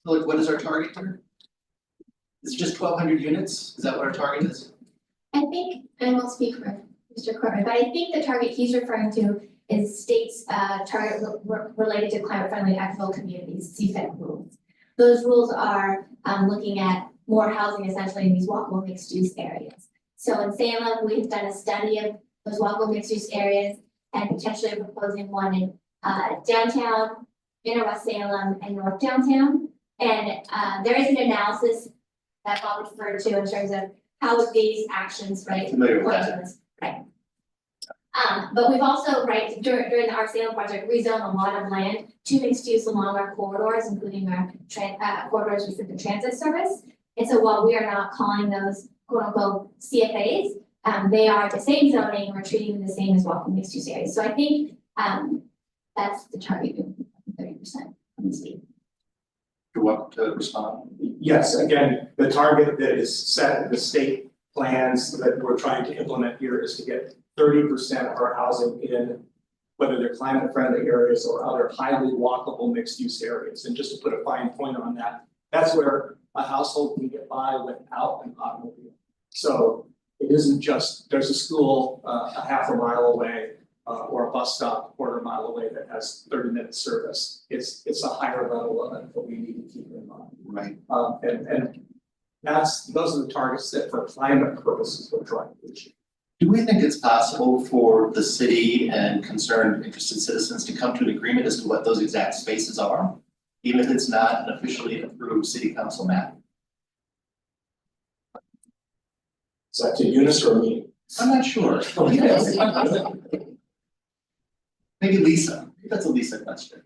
So like, what is our target here? Is it just 1,200 units? Is that what our target is? I think, and I won't speak for Mr. Corbin, but I think the target he's referring to is states target related to climate friendly active communities, CFEC rules. Those rules are looking at more housing essentially in these walkable mixed use areas. So in Salem, we've done a study of those walkable mixed use areas and potentially proposing one in downtown, inner West Salem, and North Downtown. And there is an analysis that Bob referred to in terms of how would these actions, right? Familiar with that. Right. But we've also, right, during the Arc Salem project, rezoned a lot of land to mixed use along our corridors, including our corridors with the transit service. And so while we are not calling those quote unquote CFAs, they are the same zoning, we're treating them the same as walkable mixed use areas. So I think that's the target of 30% from the state. You want to respond? Yes, again, the target that is set in the state plans that we're trying to implement here is to get 30% of our housing in, whether they're climate friendly areas or other highly walkable mixed use areas. And just to put a fine point on that, that's where a household can get by without an automobile. So it isn't just, there's a school a half a mile away or a bus stop a quarter mile away that has 30-minute service. It's a higher level of it that we need to keep in mind. Right. And those are the targets that for climate purposes we're trying to achieve. Do we think it's possible for the city and concerned interested citizens to come to an agreement as to what those exact spaces are, even if it's not an officially approved city council map? Is that to Eunice or me? I'm not sure. Maybe Lisa. Maybe that's a Lisa question.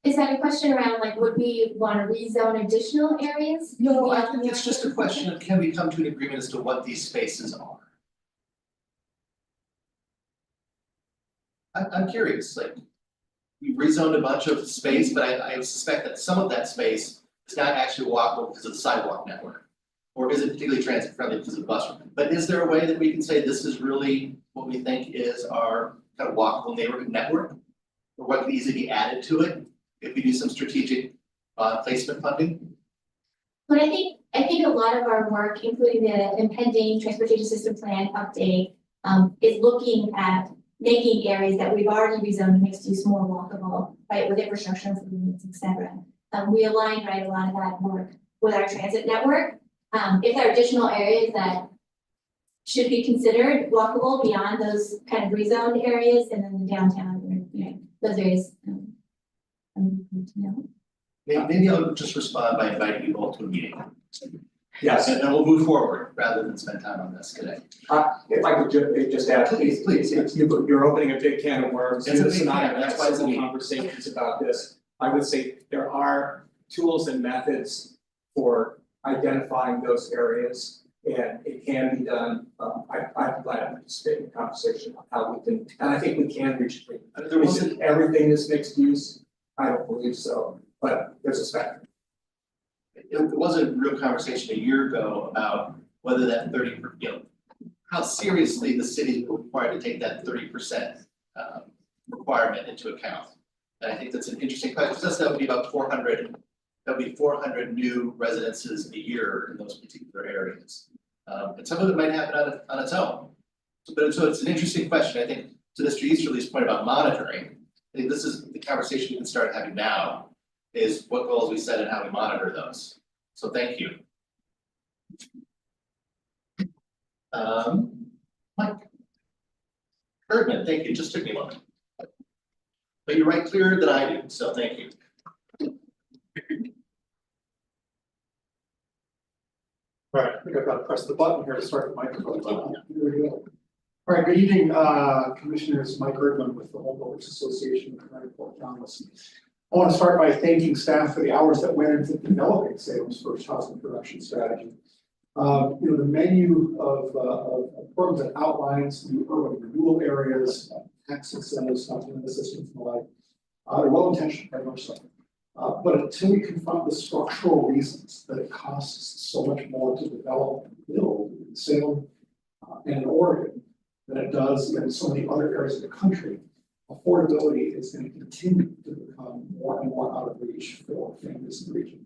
Is that a question around like, would we want to rezone additional areas? No, I think it's just a question of can we come to an agreement as to what these spaces are? I'm curious, like, we rezoned a bunch of space, but I suspect that some of that space is not actually walkable because of the sidewalk network. Or is it particularly transit friendly because of the bus? But is there a way that we can say this is really what we think is our kind of walkable neighborhood network? Or what could easily be added to it if we do some strategic placement funding? But I think a lot of our work, including the impending transportation system plan update, is looking at making areas that we've already rezoned mixed use more walkable, right, with infrastructure improvements, et cetera. We align, right, a lot of that work with our transit network. If there are additional areas that should be considered walkable beyond those kind of rezoned areas and then the downtown, you know, those areas. Maybe I'll just respond by inviting you all to a meeting. Yes, And then we'll move forward rather than spend time on this today. if I could just add, please, you're opening a big can of worms. It's a big Susan and I can, have that's had why it's a several meeting. conversations about this. I would say there are tools and methods for identifying those areas, and it can be done. I'm glad to participate in the conversation on how we can, and I think we can reach agreement. There Is wasn't, it everything is mixed use? I don't believe so, but there's a spectrum. it was a real conversation a year ago about whether that 30, how seriously the city were required to take that 30% requirement into account. And I think that's an interesting question, because that would be about 400, that would be 400 new residences a year in those particular areas. And some of it might happen on its own. So it's an interesting question. I think to Mr. Easterly's point about monitoring, I think this is the conversation we can start having now, is what goals we set and how we monitor those. So thank you. Mike. Erdman, thank you, it just took me a moment. But you write clearer than I do, so thank you. All right, I think I've got to press the button here to start the microphone. Here we go. All right, good evening, Commissioners. Mike Erdman with the Home Builders Association of Port Thomas. I want to start by thanking staff for the hours that went into developing Salem's first housing production strategy. The menu of programs that outlines the urban renewal areas, tax incentives, supplemental assistance, and the like, are well intentioned, very much so. But until we confront the structural reasons that it costs so much more to develop and build in Salem and in Oregon than it does in so many other areas of the country, affordability is going to continue to become more and more out of reach for families in the region.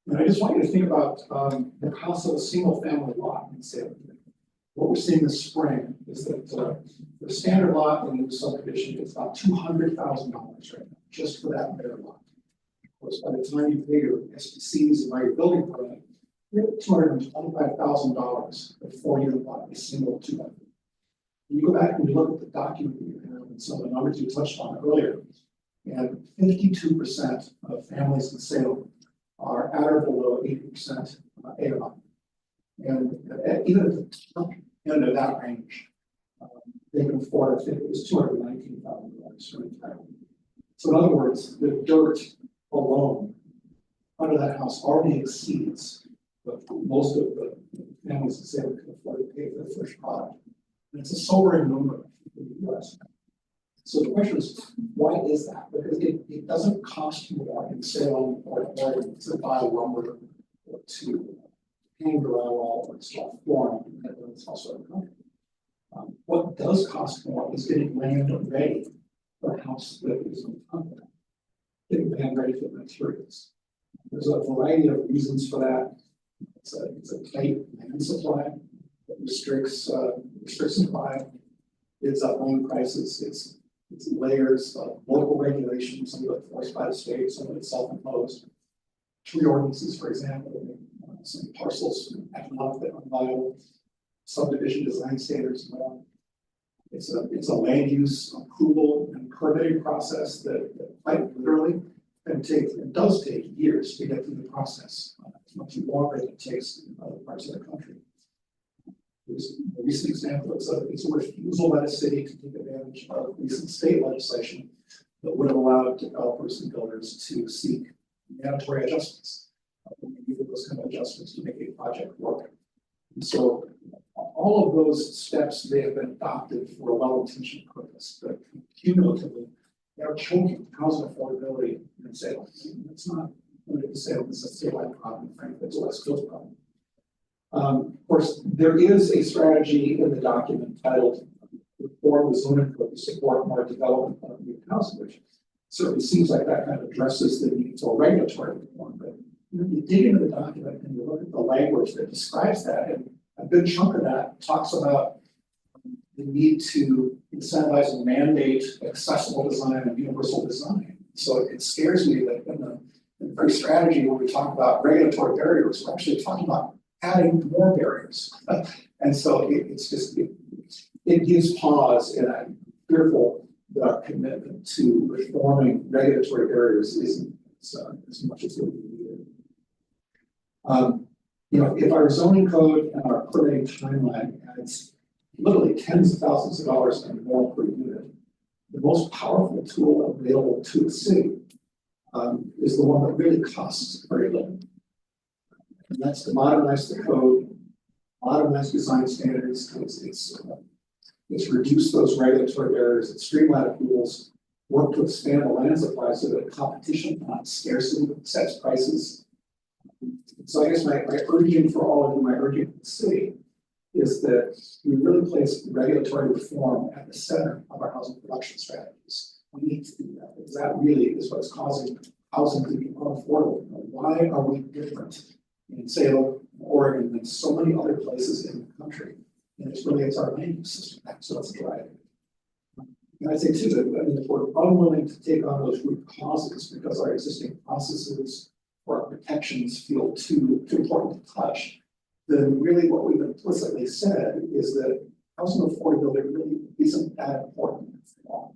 And I just want you to think about the cost of a single family lot in Salem. What we're seeing this spring is that the standard lot in the subdivision is about $200,000 right now, just for that bare lot. Of course, by the time you pay your SPCs and your building permit, you're at $225,000 for a 4-unit lot, a single 200. You go back and you look at the document that you have and some of the numbers you touched on earlier, and 52% of families in Salem are at or below 80% AMI. And even at the top end of that range, they can afford, I think it was $219,000 for entitlement. So in other words, the dirt alone under that house already exceeds what most of the families in Salem can afford to pay for the first product. And it's a sobering number in the US. So the question is, why is that? Because it doesn't cost more in Salem or Oregon to buy lumber or to hang drywall or install flooring than it's also in the country. What does cost more is getting land ready for a house that is on top of that. Getting land ready for the materials. There's a variety of reasons for that. It's a tight land supply that restricts supply. It's home prices. It's layers of local regulations, some of it forced by the state, some of it self-imposed. Tree ordinances, for example, some parcels economically unviable, subdivision design standards, and all. It's a land use approval and permitting process that quite literally does take years to get through the process. It's much longer than it takes in other parts of the country. There's a recent example, it's a refusal by the city to take advantage of recent state legislation that would have allowed developers and builders to seek mandatory adjustments. Needed those kind of adjustments to make a project work. And so all of those steps may have been adopted for a well-intentioned purpose, but cumulatively they're choking housing affordability in Salem. It's not limited to Salem, it's a statewide problem, frankly, it's a West Coast problem. Of course, there is a strategy in the document titled Reform the Zoning Code to Support More Development of New Housing, which certainly seems like that kind of addresses the need for regulatory reform. But you dig into the document and you look at the language that describes that, and a good chunk of that talks about the need to incentivize and mandate accessible design and universal design. So it scares me that in the very strategy, when we talk about regulatory barriers, we're actually talking about adding more barriers. And so it gives pause, and I'm fearful the commitment to reforming regulatory barriers isn't as much as it would be needed. If our zoning code and our permitting timeline adds literally tens of thousands of dollars and more per unit, the most powerful tool available to the city is the one that really costs very little. And that's to modernize the code, modernize design standards. It's reduce those regulatory barriers, it's streamline approvals, work to expand the land supply so that competition, not scarcity, sets prices. So I guess my urging for all of you, my urging for the city, is that we really place regulatory reform at the center of our housing production strategies. We need to do that because that really is what's causing housing to be unaffordable. Why are we different in Salem, Oregon, than so many other places in the country? And it's our land use system, so that's driving. And I'd say too, that if we're unwilling to take on those root causes because our existing processes or our protections feel too important to touch, then really what we've implicitly said is that housing affordability really isn't that important for all.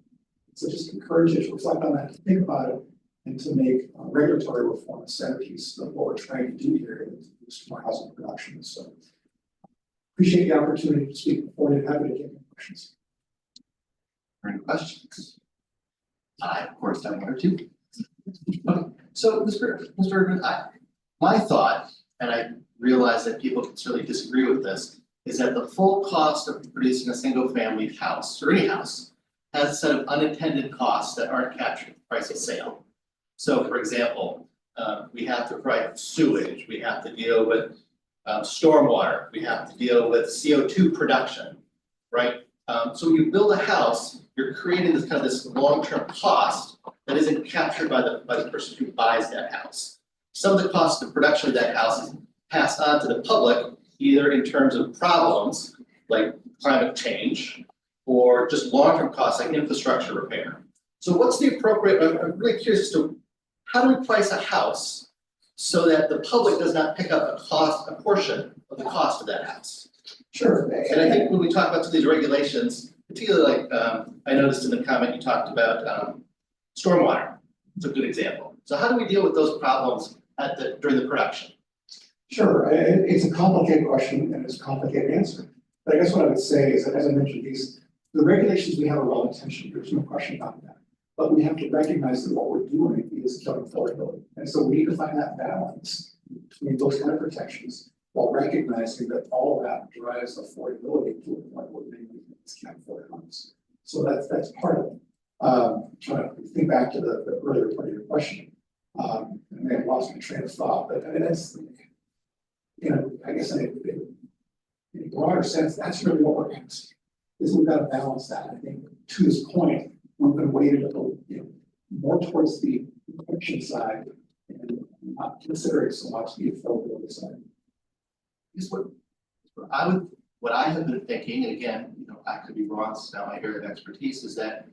So just encourage you to reflect on that, to think about it, and to make regulatory reform a centerpiece of what we're trying to do here to boost more housing production. So appreciate the opportunity to speak before you. Happy to take any questions. Any questions? I, of course, have one or two. Okay, so Mr. Erdman, my thought, and I realize that people can certainly disagree with this, is that the full cost of producing a single family house or any house has a set of unintended costs that aren't captured in the price of sale. So for example, we have to provide sewage, we have to deal with stormwater, we have to deal with CO2 production, right? So when you build a house, you're creating this kind of this long-term cost that isn't captured by the person who buys that house. Some of the cost of production of that house is passed on to the public, either in terms of problems like climate change or just long-term costs like infrastructure repair. So what's the appropriate, I'm really curious as to how do we price a house so that the public does not pick up a portion of the cost of that house? Sure. And I think when we talk about some of these regulations, particularly like I noticed in the comment you talked about stormwater. It's a good example. So how do we deal with those problems during the production? Sure, it's a complicated question and it's a complicated answer. But I guess what I would say is that, as I mentioned, the regulations we have are well intentioned, there's no question about that. But we have to recognize that what we're doing is killing affordability. And so we need to find that balance between those kind of protections while recognizing that all of that drives affordability to a point where many people can't afford homes. So that's part of it. Trying to think back to the earlier part of your question. I may have lost my train of thought, but I mean, that's, I guess in a broader sense, that's really what we're asking, is we've got to balance that. I think to this point, we've been weighted a little, more towards the protection side and not considering so much the affordability side. Here's what I have been thinking, and again, I could be wrong, it's not my area of expertise, is that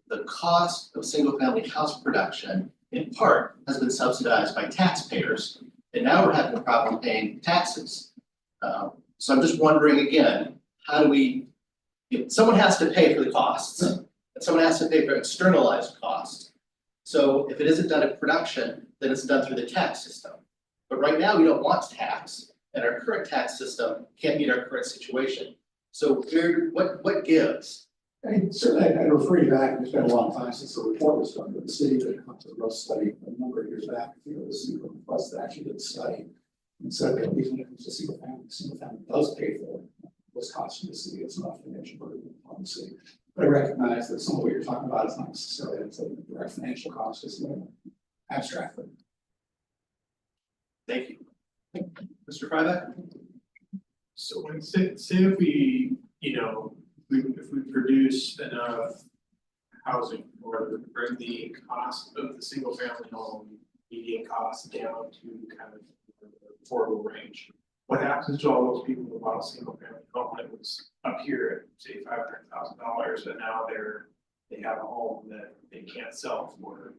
the cost of single family house production in part has been subsidized by taxpayers. And now we're having a problem paying taxes. So I'm just wondering again, how do we, someone has to pay for the costs, and someone has to pay for externalized costs. So if it isn't done in production, then it's done through the tax system. But right now we don't want tax, and our current tax system can't meet our current situation. So what gives? Certainly, I refer you back, it's been a long time since the report was done, but the city did a growth study a number of years back. I think it was Sequent that actually did the study and said that even if it's a single family does pay for those costs in the city, it's not financial burden on the city. But I recognize that some of what you're talking about is not necessarily a direct financial cost, it's more abstract. Thank you. Mr. Fryback? So when say if we, you know, if we produce enough housing or bring the cost of the single family home median cost down to kind of affordable range. What happens to all those people who bought a single family home that was up here at say $500,000, but now they have a home that they can't sell for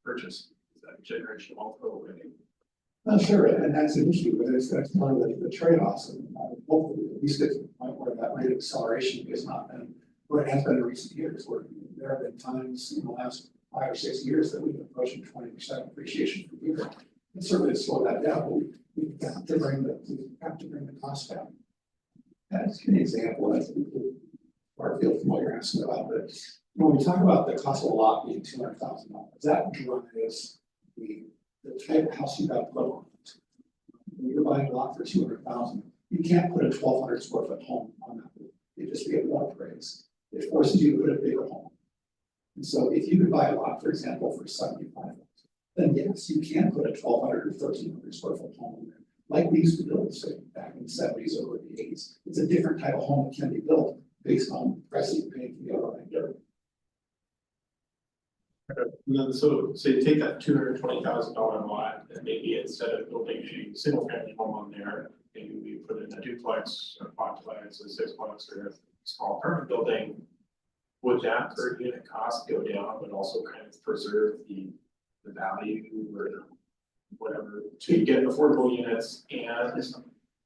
purchase? Is that generational wealth go away? Sure, and that's an issue, but that's part of the trade-offs, and hopefully at least it's the point where that rate of acceleration is not been where it has been in recent years, where there have been times in the last 5 or 6 years that we've been approaching 20% appreciation per year. And certainly to slow that down, but we've got to bring the cost down. That's an example, that's far afield from what you're asking about, but when we talk about the cost of a lot being $200,000, that drives the type of house you got to put on it. When you're buying a lot for $200,000, you can't put a 1,200 square foot home on that. It just get more praise. It forces you to put a bigger home. And so if you could buy a lot, for example, for $75,000, then yes, you can put a 1,200 or 1,300 square foot home in there. Like we used to build, say, back in the 70s or the 80s. It's a different type of home that can be built based on prices you're paying for the underlying dirt. And then so you take that $220,000 lot and maybe instead of building a single family home on there, maybe we put in a duplex or quadplex or sixplex or a small apartment building. Would that per unit cost go down, but also kind of preserve the value or whatever to get affordable units and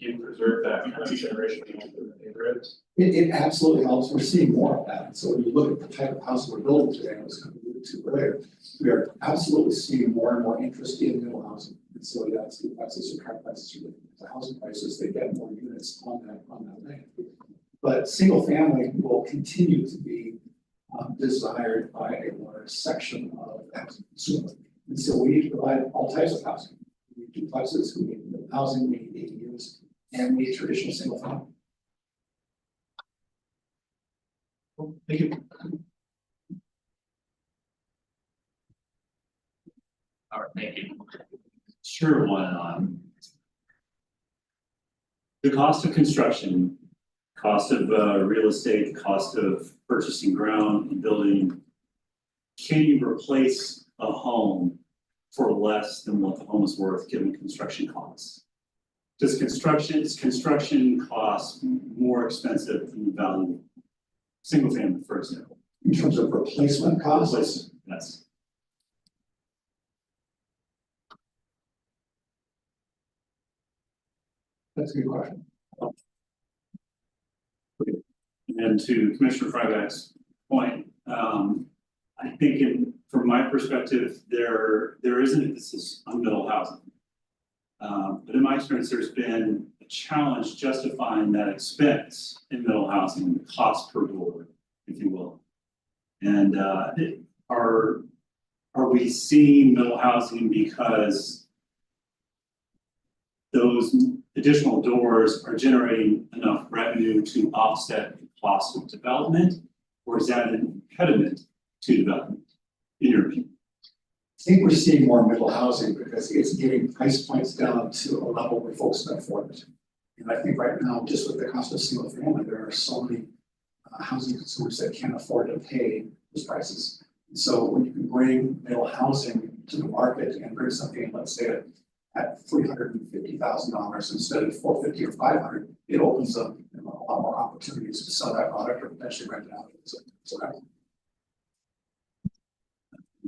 you preserve that kind of generation in the neighborhoods? It absolutely helps. We're seeing more of that. And so when you look at the type of house we're building today, I was kind of alluded to earlier, we are absolutely seeing more and more interest in middle housing. And so that's the prices or car prices or the housing prices, they get more units on that land. But single family will continue to be desired by a large section of housing consumers. And so we need to provide all types of housing. We need duplexes, we need middle housing, we need ADUs, and we need traditional single family. Thank you. All right, thank you. Sure, one on. The cost of construction, cost of real estate, cost of purchasing ground and building. Can you replace a home for less than what the home is worth given construction costs? Is construction costs more expensive than the value? Single family, for example. In terms of replacement costs? Replacement, yes. That's a good question. And to Commissioner Fryback's point, I think from my perspective, there is an emphasis on middle housing. But in my experience, there's been a challenge justifying that expense in middle housing, the cost per door, if you will. And are we seeing middle housing because those additional doors are generating enough revenue to offset the cost of development, or is that an impediment to development, in your opinion? I think we're seeing more middle housing because it's getting price points down to a level where folks can afford it. And I think right now, just with the cost of single family, there are so many housing consumers that can't afford to pay those prices. And so when you can bring middle housing to the market and bring something, let's say at $350,000 instead of $450 or $500, it opens up a lot more opportunities to sell that product or potentially rent it out. So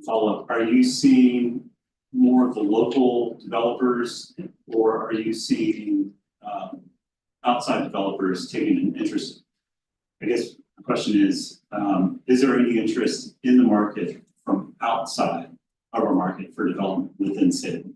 Follow up, are you seeing more of the local developers, or are you seeing outside developers taking an interest? I guess the question is there any interest in the market from outside of our market for development within Salem?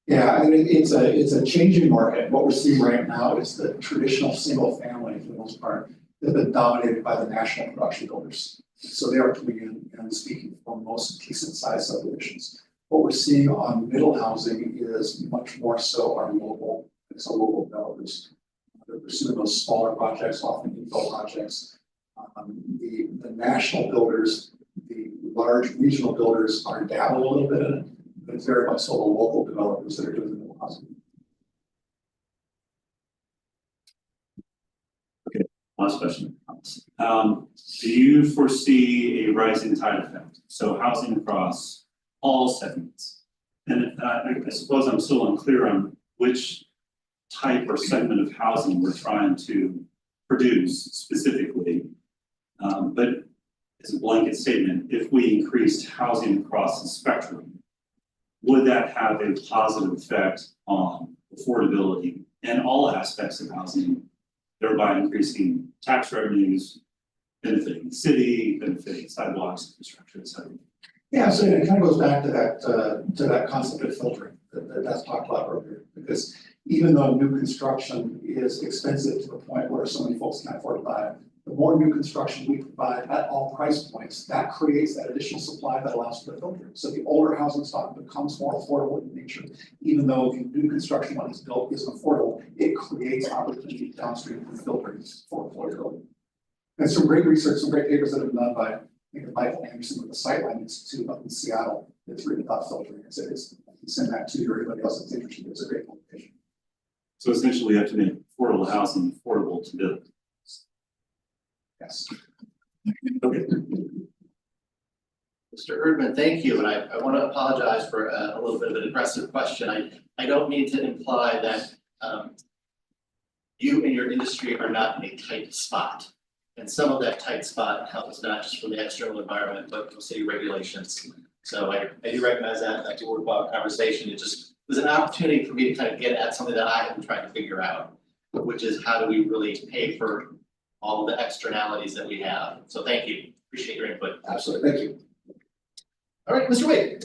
Yeah, I mean, it's a changing market. What we're seeing right now is the traditional single family, for the most part, has been dominated by the national production builders. So they are coming in and speaking for most decent sized subdivisions. What we're seeing on middle housing is much more so our local developers. They're pursuing those smaller projects, often infill projects. The national builders, the large regional builders are dabble a little bit in it, but it's very much so the local developers that are doing the housing. Last question. Do you foresee a rising tide effect? So housing across all segments? And I suppose I'm still unclear on which type or segment of housing we're trying to produce specifically. But as a blanket statement, if we increased housing across the spectrum, would that have a positive effect on affordability and all aspects of housing, thereby increasing tax revenues, benefiting the city, benefiting sidewalks, infrastructure, et cetera? Yeah, so it kind of goes back to that concept of filtering that's talked about earlier, because even though new construction is expensive to the point where so many folks can't afford to buy it, the more new construction we provide at all price points, that creates that additional supply that allows for the filtering. So the older housing stock becomes more affordable in nature, even though the new construction when it's built isn't affordable, it creates opportunity downstream for filtering for affordability. And some great research, some great papers that have been done by, I think, Michael Anderson with the Sightline Institute up in Seattle that's written about filtering. I can send that to you or anybody else that's interested. It's a great publication. So essentially, you have to make affordable housing affordable to build. Yes. Okay. Mr. Erdman, thank you, and I want to apologize for a little bit of an aggressive question. I don't mean to imply that you and your industry are not in a tight spot. And some of that tight spot helps not just from the external environment, but from city regulations. So I do recognize that, that's a worthwhile conversation. It just was an opportunity for me to kind of get at something that I have been trying to figure out, which is how do we really pay for all of the externalities that we have. So thank you, appreciate your input. Absolutely, thank you. All right, Mr. Wade.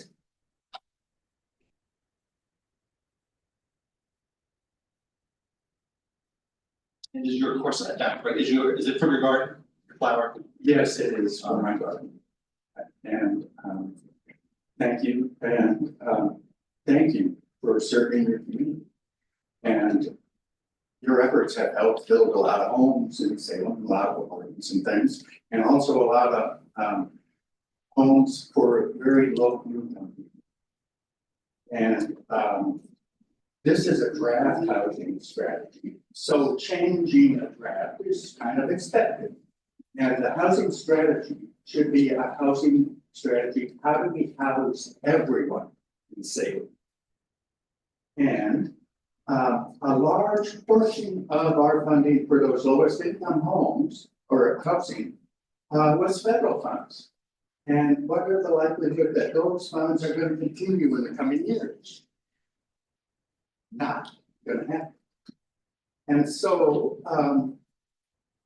And is your course at that, right? Is it from your garden, your flower? Yes, it is on my garden. And thank you, and thank you for serving your community. And your efforts have helped build a lot of homes in Salem, a lot of apartments and things, and also a lot of homes for very low income people. And this is a draft housing strategy, so changing a draft is kind of expected. And the housing strategy should be a housing strategy. How do we house everyone in Salem? And a large portion of our funding for those lowest income homes or housing was federal funds. And what are the likelihood that those funds are going to continue in the coming years? Not going to happen. And so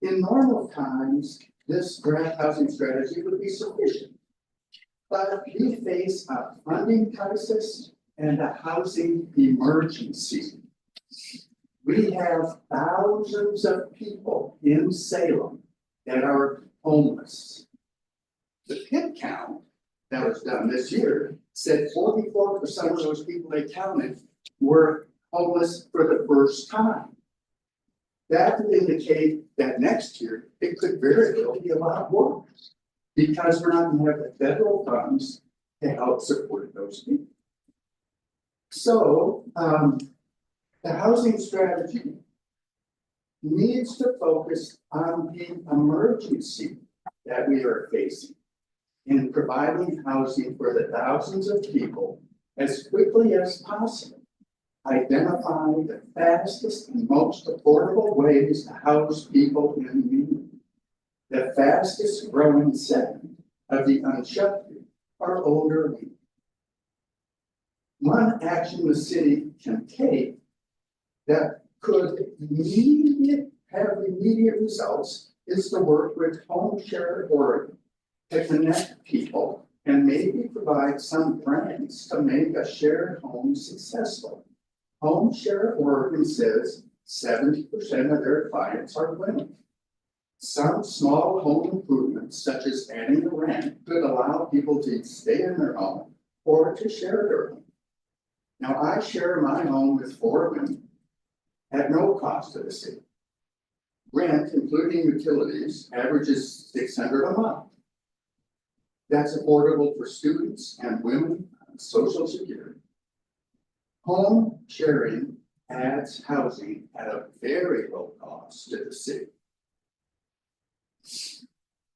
in normal times, this draft housing strategy would be sufficient. But we face a funding crisis and a housing emergency. We have thousands of people in Salem that are homeless. The PIP count that was done this year said 44% of those people they counted were homeless for the first time. That would indicate that next year it could very well be a lot worse because we're not going to have the federal funds to help support those people. So the housing strategy needs to focus on the emergency that we are facing in providing housing for the thousands of people as quickly as possible. Identify the fastest and most affordable ways to house people in need. The fastest growing segment of the unsheltered are older people. One action the city can take that could have immediate results is to work with Home Share Oregon to connect people and maybe provide some grants to make a shared home successful. Home Share Oregon says 70% of their clients are women. Some small home improvements, such as adding a ramp, could allow people to stay in their home or to share their home. Now, I share my home with 4 women at no cost to the city. Rent, including utilities, averages $600 a month. That's affordable for students and women on Social Security. Home sharing adds housing at a very low cost to the city.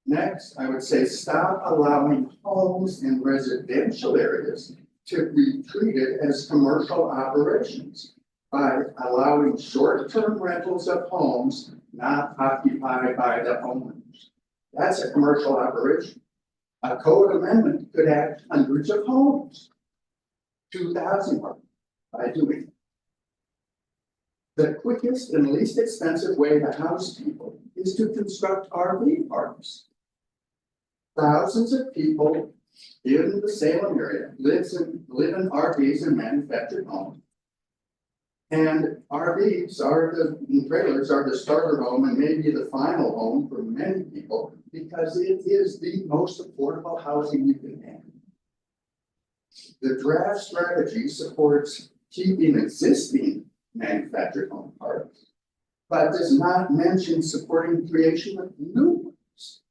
Next, I would say stop allowing homes in residential areas to be treated as commercial operations by allowing short-term rentals of homes not occupied by the homeowners. That's a commercial operation. A code amendment could add hundreds of homes to the housing market by doing it. The quickest and least expensive way to house people is to construct RV parks. Thousands of people in the Salem area live in RVs and manufactured homes. And RVs trailers are the starter home and maybe the final home for many people because it is the most affordable housing you can have. The draft strategy supports keeping existing manufactured home parks, but does not mention supporting creation of new ones.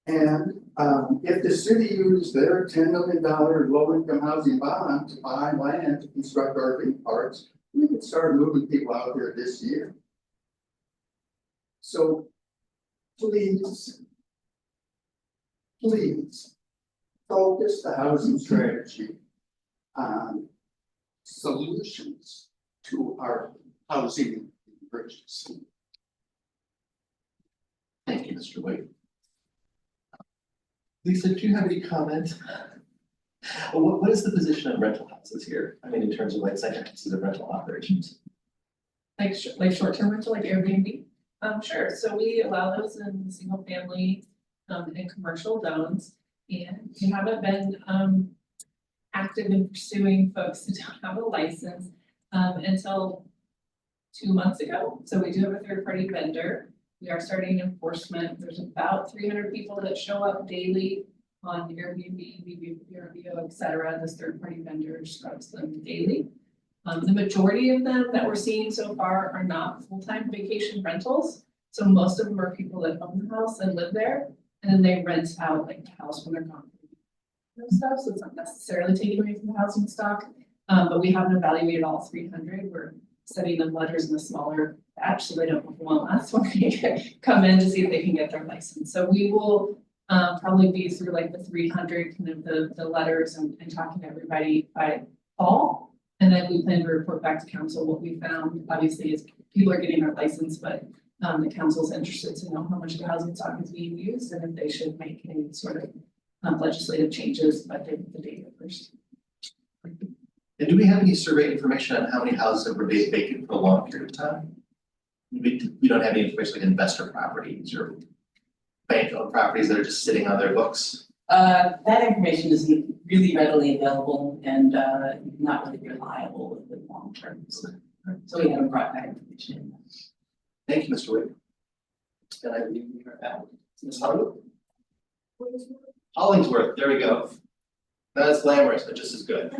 And if the city used their $10 million low-income housing bond to buy land to construct RV parks, we could start moving people out there this year. So please focus the housing strategy on solutions to our housing emergency. Thank you, Mr. Wade. Lisa, do you have any comment? What is the position of rental houses here? I mean, in terms of like second houses of rental operations? Like short-term rental, like Airbnb? Sure, so we allow those in single family, and commercial zones. And we haven't been, active in pursuing folks that don't have a license, until 2 months ago. So we do have a third-party vendor. We are starting enforcement. There's about 300 people that show up daily on Airbnb, VRBO, et cetera. This third-party vendor scrubs them daily. The majority of them that we're seeing so far are not full-time vacation rentals. So most of them are people that own the house and live there, and then they rent out like the house when they're gone. And stuff, so it's not necessarily taken away from the housing stock, but we haven't evaluated all 300. We're sending them letters in a smaller batch so they don't overwhelm us when they come in to see if they can get their license. So we will probably be through like the 300 kind of the letters and talking to everybody by fall. And then we plan to report back to council what we found. Obviously, is people are getting their license, but the council's interested to know how much of the housing stock is being used and if they should make any sort of legislative changes by the date first. And do we have any survey information on how many houses have remained vacant for a long period of time? We don't have any information like investor properties or bank-owned properties that are just sitting on their books. That information isn't really readily available and not really reliable in the long term. So we haven't brought that information in. Thank you, Mr. Wade. And I believe we are out. Ms. Hollywood? Hollingsworth, there we go. Not as glamorous, but just as good.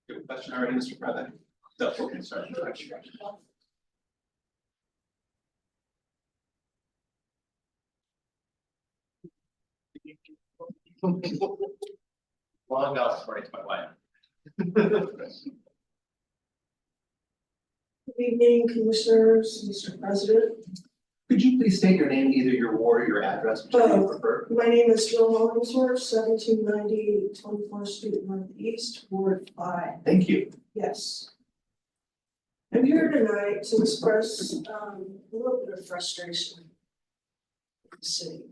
You have a question already, Mr. President? No, okay, sorry. Long out according to my wife. Good evening, commissioners, Mr. President. Could you please state your name, either your ward or your address, which you prefer? My name is Jill Hollingsworth, 1790 24th Street Northeast, Ward 5. Thank you. Yes. I'm here tonight to express a little bit of frustration with the city.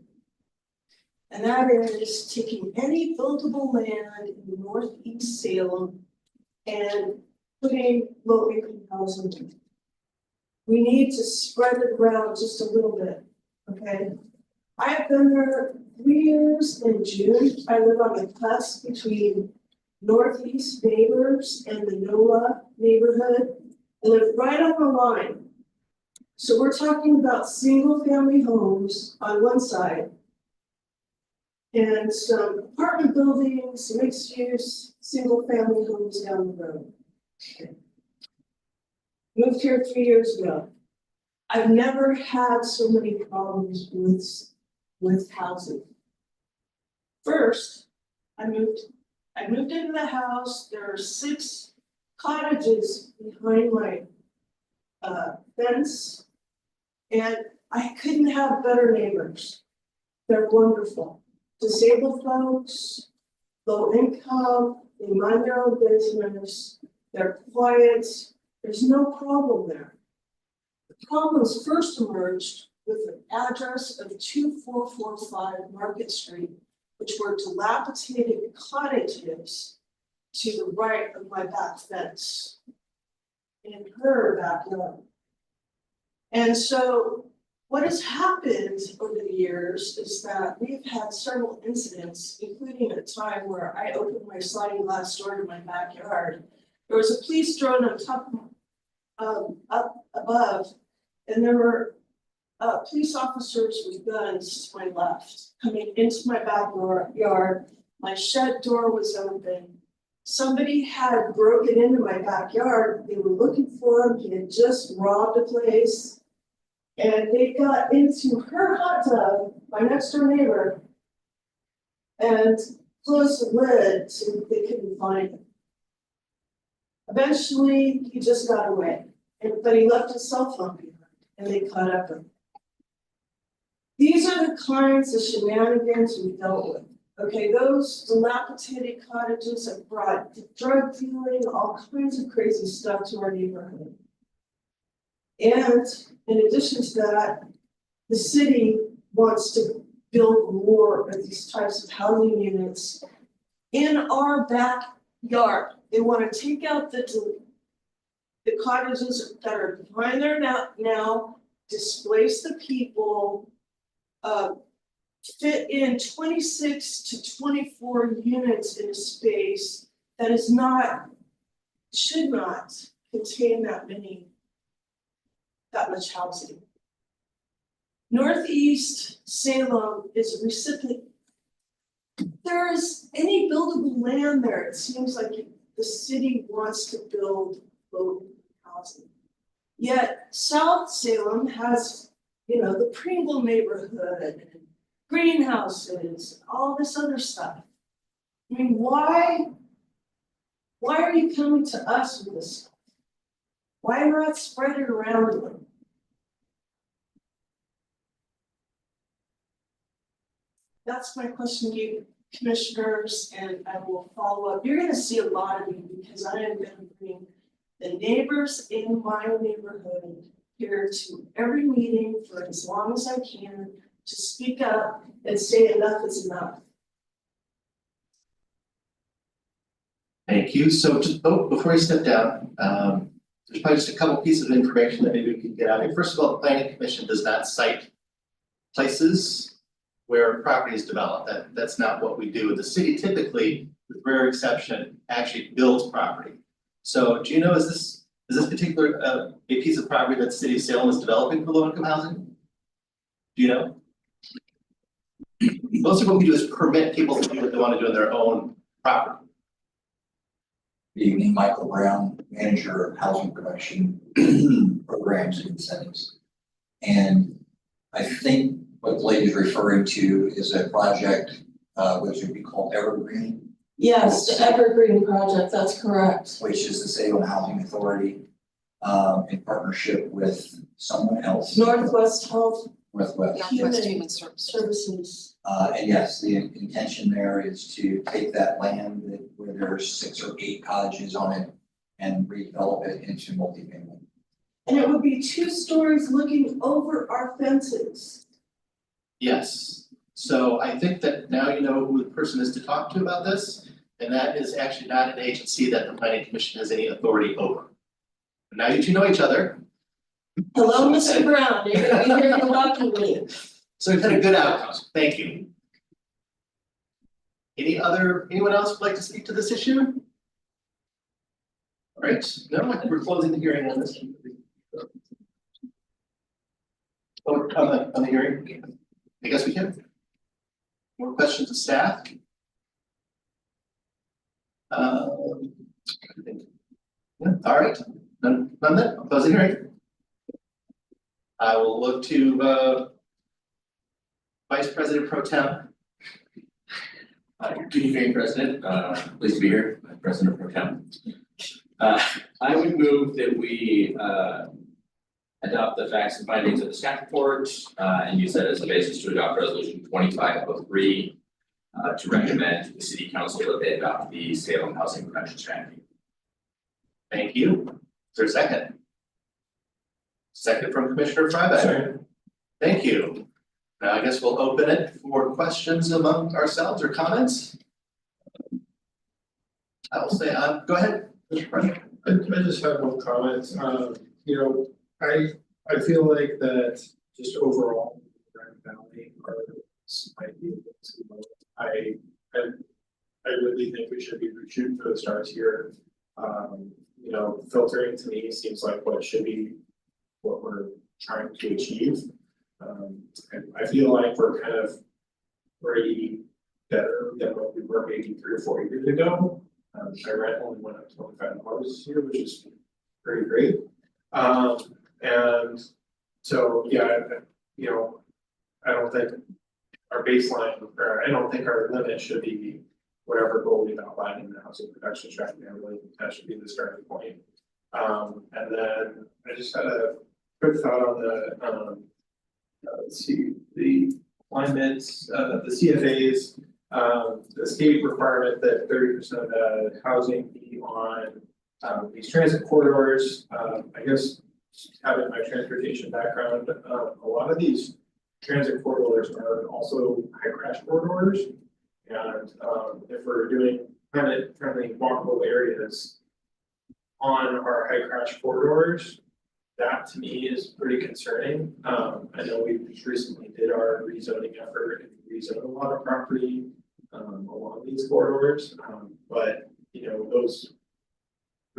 And that is taking any buildable land in northeast Salem and putting low-income housing in. We need to spread it around just a little bit, okay? I've been there 3 years in June. I live on the cusp between Northeast Neighbors and the NOLA neighborhood. I live right on the line. So we're talking about single family homes on one side and some apartment buildings, mixed use, single family homes down the road. Moved here 3 years ago. I've never had so many problems with housing. First, I moved into the house, there are 6 cottages behind my fence. And I couldn't have better neighbors. They're wonderful. Disabled folks, low income, they mind their own business, they're quiet, there's no problem there. The problems first emerged with an address of 2445 Market Street, which were dilapidated cottages to the right of my back fence in her backyard. And so what has happened over the years is that we've had several incidents, including a time where I opened my sliding glass door to my backyard. There was a police drone on top up above, and there were police officers with guns to my left coming into my backyard. My shed door was open. Somebody had broken into my backyard. They were looking for him. He had just robbed a place. And they got into her hot tub, my next door neighbor, and closed the lid so they couldn't find him. Eventually, he just got away, but he left his cell phone behind, and they caught up with him. These are the kinds of shenanigans we dealt with. Okay, those dilapidated cottages have brought drug dealing, all kinds of crazy stuff to our neighborhood. And in addition to that, the city wants to build more of these types of housing units in our backyard. They want to take out the cottages that are behind there now, displace the people, fit in 26 to 24 units in a space that should not contain that much housing. Northeast Salem is a recipient. There is any buildable land there, it seems like the city wants to build low housing. Yet South Salem has, the Pringle neighborhood and greenhouses, all this other stuff. I mean, why are you coming to us with this stuff? Why not spread it around them? That's my question to you, commissioners, and I will follow up. You're gonna see a lot of me because I am gonna bring the neighbors in my neighborhood here to every meeting for as long as I can to speak up and say enough is enough. Thank you. So just before you step down, there's probably just a couple pieces of information that maybe we can get out here. First of all, the planning commission does not cite places where property is developed. That's not what we do. The city typically, with rare exception, actually builds property. So do you know, is this particular a piece of property that the city of Salem is developing for low income housing? Do you know? Most of what we do is permit people to do what they want to do in their own property. Good evening, Michael Brown, manager of housing production programs and incentives. And I think what the lady is referring to is a project which would be called Evergreen. Yes, the Evergreen project, that's correct. Which is the Salem Housing Authority in partnership with someone else. Northwest Health. Northwest Human Services. And yes, the intention there is to take that land where there's 6 or 8 cottages on it and redevelop it into multifamily. And it would be 2 stories looking over our fences. Yes. So I think that now you know who the person is to talk to about this, and that is actually not an agency that the planning commission has any authority over. But now that you know each other. Hello, Mr. Brown, you're gonna be here to welcome me. So we've had a good outcome. Thank you. Anyone else would like to speak to this issue? All right, no, I think we're closing the hearing on this. Oh, on the hearing? I guess we can. More questions of staff? I think- yeah, all right, none then, I'll close the hearing. I will look to Vice President Pro Tem. Good evening, President, pleased to be here, President Pro Tem. I would move that we adopt the facts and findings of the staff report, and use that as a basis to adopt resolution 2503 to recommend to the city council that they adopt the Salem housing production strategy. Thank you. Is there a second? Second from Commissioner Fryback. Thank you. Now I guess we'll open it for questions among ourselves or comments. I will say, go ahead, Mr. President. I just have one comment, you know, I feel like that just overall, Grand Valley might be able to, I really think we should be shooting for the stars here. You know, filtering to me seems like what should be what we're trying to achieve. And I feel like we're kind of already better than what we were maybe 3 or 4 years ago. My rent only went up $25 this year, which is pretty great. And so, yeah, you know, I don't think our baseline, or I don't think our limit should be whatever goal we've outlined in the housing production strategy. I really think that should be the starting point. And then I just had a quick thought on the, let's see, the climate, the CFAs, the state requirement that 30% of the housing be on these transit corridors. I guess having my transportation background, a lot of these transit corridors are also high crash corridors. And if we're doing climate friendly walkable areas on our high crash corridors, that to me is pretty concerning. I know we just recently did our rezoning effort and rezoned a lot of property along these corridors, but you know, those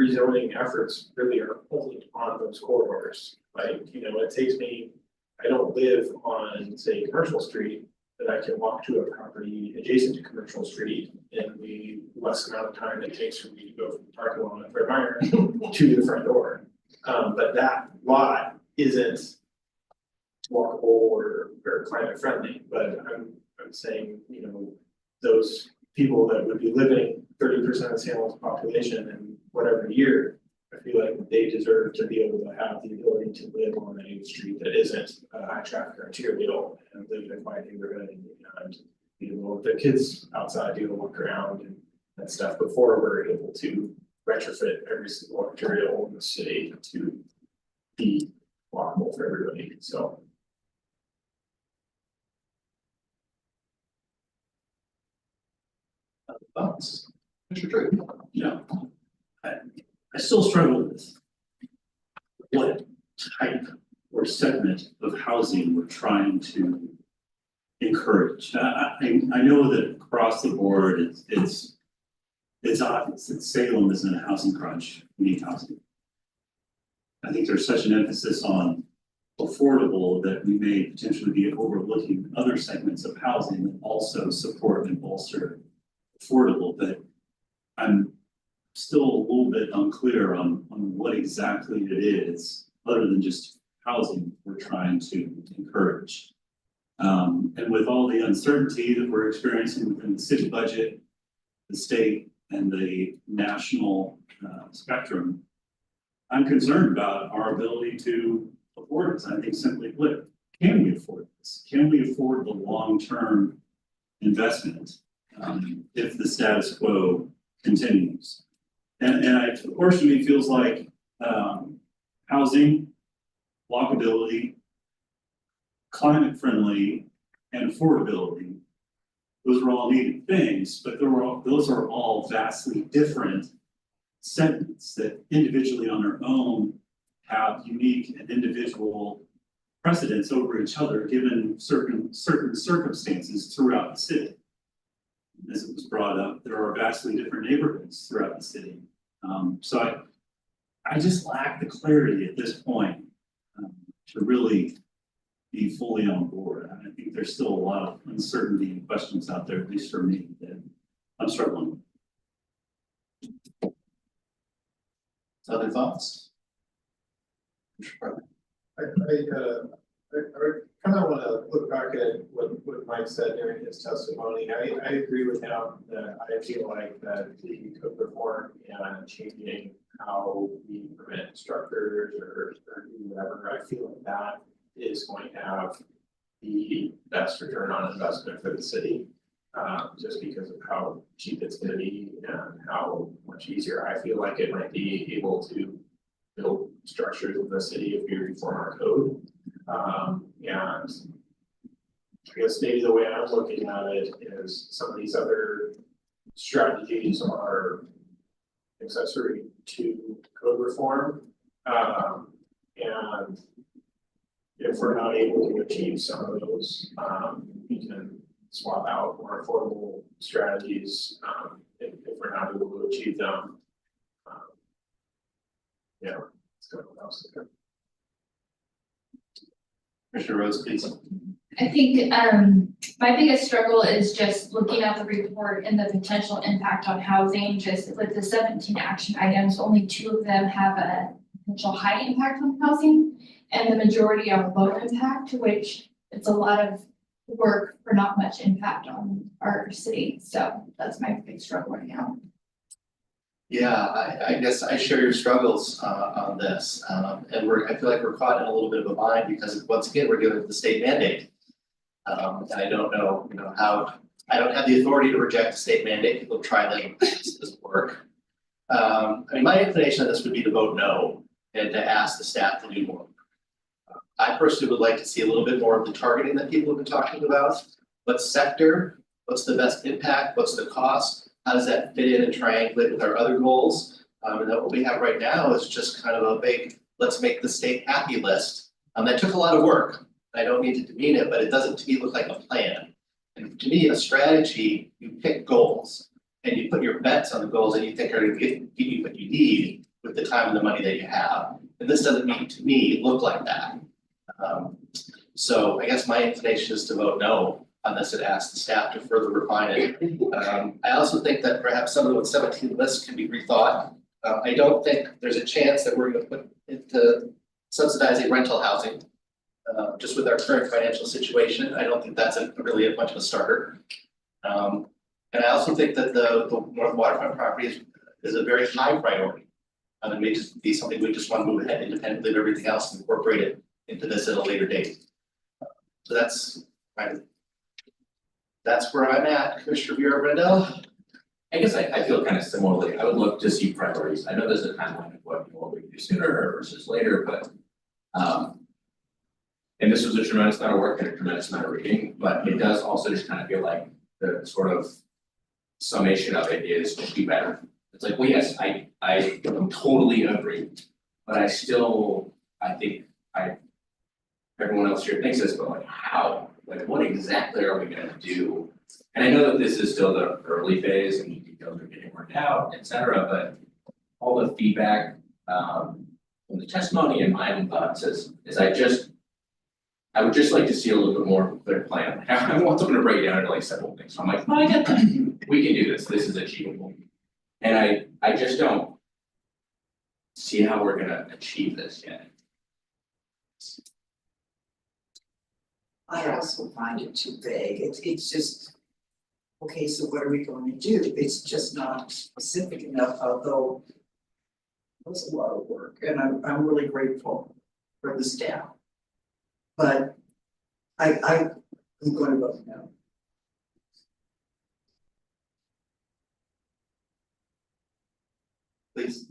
rezoning efforts really are only on those corridors. Like, you know, it takes me, I don't live on, say, Commercial Street, that I can walk to a property adjacent to Commercial Street in the less amount of time it takes for me to go from the parking lot at Fred Meyer to the front door. But that lot isn't walkable or climate friendly, but I'm saying, you know, those people that would be living 30% of Salem's population in whatever year, I feel like they deserve to be able to have the ability to live on a street that isn't a high traffic arterial and live in a quiet neighborhood and you know, the kids outside do walk around and stuff before we're able to retrofit every single arterial in the city to be walkable for everybody, so. Thoughts? Mr. Drew? Yeah. I still struggle with what type or segment of housing we're trying to encourage. I know that across the board, it's obvious that Salem is in a housing crunch, we need housing. I think there's such an emphasis on affordable that we may potentially be overlooking other segments of housing that also support and bolster affordable, but I'm still a little bit unclear on what exactly it is, other than just housing we're trying to encourage. And with all the uncertainty that we're experiencing within the city budget, the state and the national spectrum, I'm concerned about our ability to afford this. I think simply put, can we afford this? Can we afford the long-term investment if the status quo continues? And a portion of me feels like housing, walkability, climate friendly, and affordability, those are all needed things, but those are all vastly different segments that individually on their own have unique and individual precedence over each other given certain circumstances throughout the city. As it was brought up, there are vastly different neighborhoods throughout the city. So I just lack the clarity at this point to really be fully on board. I think there's still a lot of uncertainty and questions out there, at least for me, that I'm struggling. Other thoughts? I kind of want to look back at what Mike said during his testimony. I agree with him that I feel like that the code reform and changing how we permit structures or do whatever, I feel like that is going to have the best return on investment for the city. Just because of how cheap it's gonna be and how much easier I feel like it might be able to build structures in the city if we reform our code. And I guess maybe the way I'm looking at it is some of these other strategies are accessory to code reform. And if we're not able to achieve some of those, we can swap out more affordable strategies, if we're not able to achieve them. Yeah, let's go with else. Commissioner Rhodes, please. I think my biggest struggle is just looking at the report and the potential impact on housing. Just with the 17 action items, only 2 of them have a potential high impact on housing, and the majority are low impact, which it's a lot of work for not much impact on our city. So that's my big struggle right now. Yeah, I guess I share your struggles on this, and I feel like we're caught in a little bit of a bind because once again, we're dealing with the state mandate. And I don't know, how, I don't have the authority to reject a state mandate, we'll try them, this doesn't work. I mean, my inclination on this would be to vote no, and to ask the staff to do more. I personally would like to see a little bit more of the targeting that people have been talking about. What sector, what's the best impact, what's the cost? How does that fit in and triangulate with our other goals? And then what we have right now is just kind of a big, let's make the state happy list. That took a lot of work. I don't mean to demean it, but it doesn't to me look like a plan. And to me, a strategy, you pick goals and you put your bets on the goals that you think are going to give you what you need with the time and the money that you have. And this doesn't mean to me look like that. So I guess my inclination is to vote no on this and ask the staff to further refine it. I also think that perhaps some of the 17 lists can be rethought. I don't think there's a chance that we're going to put into subsidizing rental housing. Just with our current financial situation, I don't think that's really much of a starter. And I also think that the North Waterfront property is a very high priority. It may just be something we just want to move ahead independently of everything else and incorporate it into this at a later date. So that's where I'm at. Commissioner Villarreal. I guess I feel kind of similarly. I would look to see priorities. I know there's a timeline of what we can do sooner versus later, but and this was a tremendous amount of work and a tremendous amount of reading, but it does also just kind of feel like the sort of summation of it is just do better. It's like, well, yes, I totally agree, but I think everyone else here thinks this, but like how? Like what exactly are we gonna do? And I know that this is still the early phase and the details are getting worked out, et cetera, but all the feedback from the testimony and my own thoughts is I would just like to see a little bit more clear plan. I want someone to break it down into like several things. So I'm like, oh, I get that. We can do this. This is achievable. And I just don't see how we're gonna achieve this yet. I also find it too vague. It's just, okay, so what are we going to do? It's just not specific enough, although it was a lot of work and I'm really grateful for the staff. But I'm going to vote no. Please.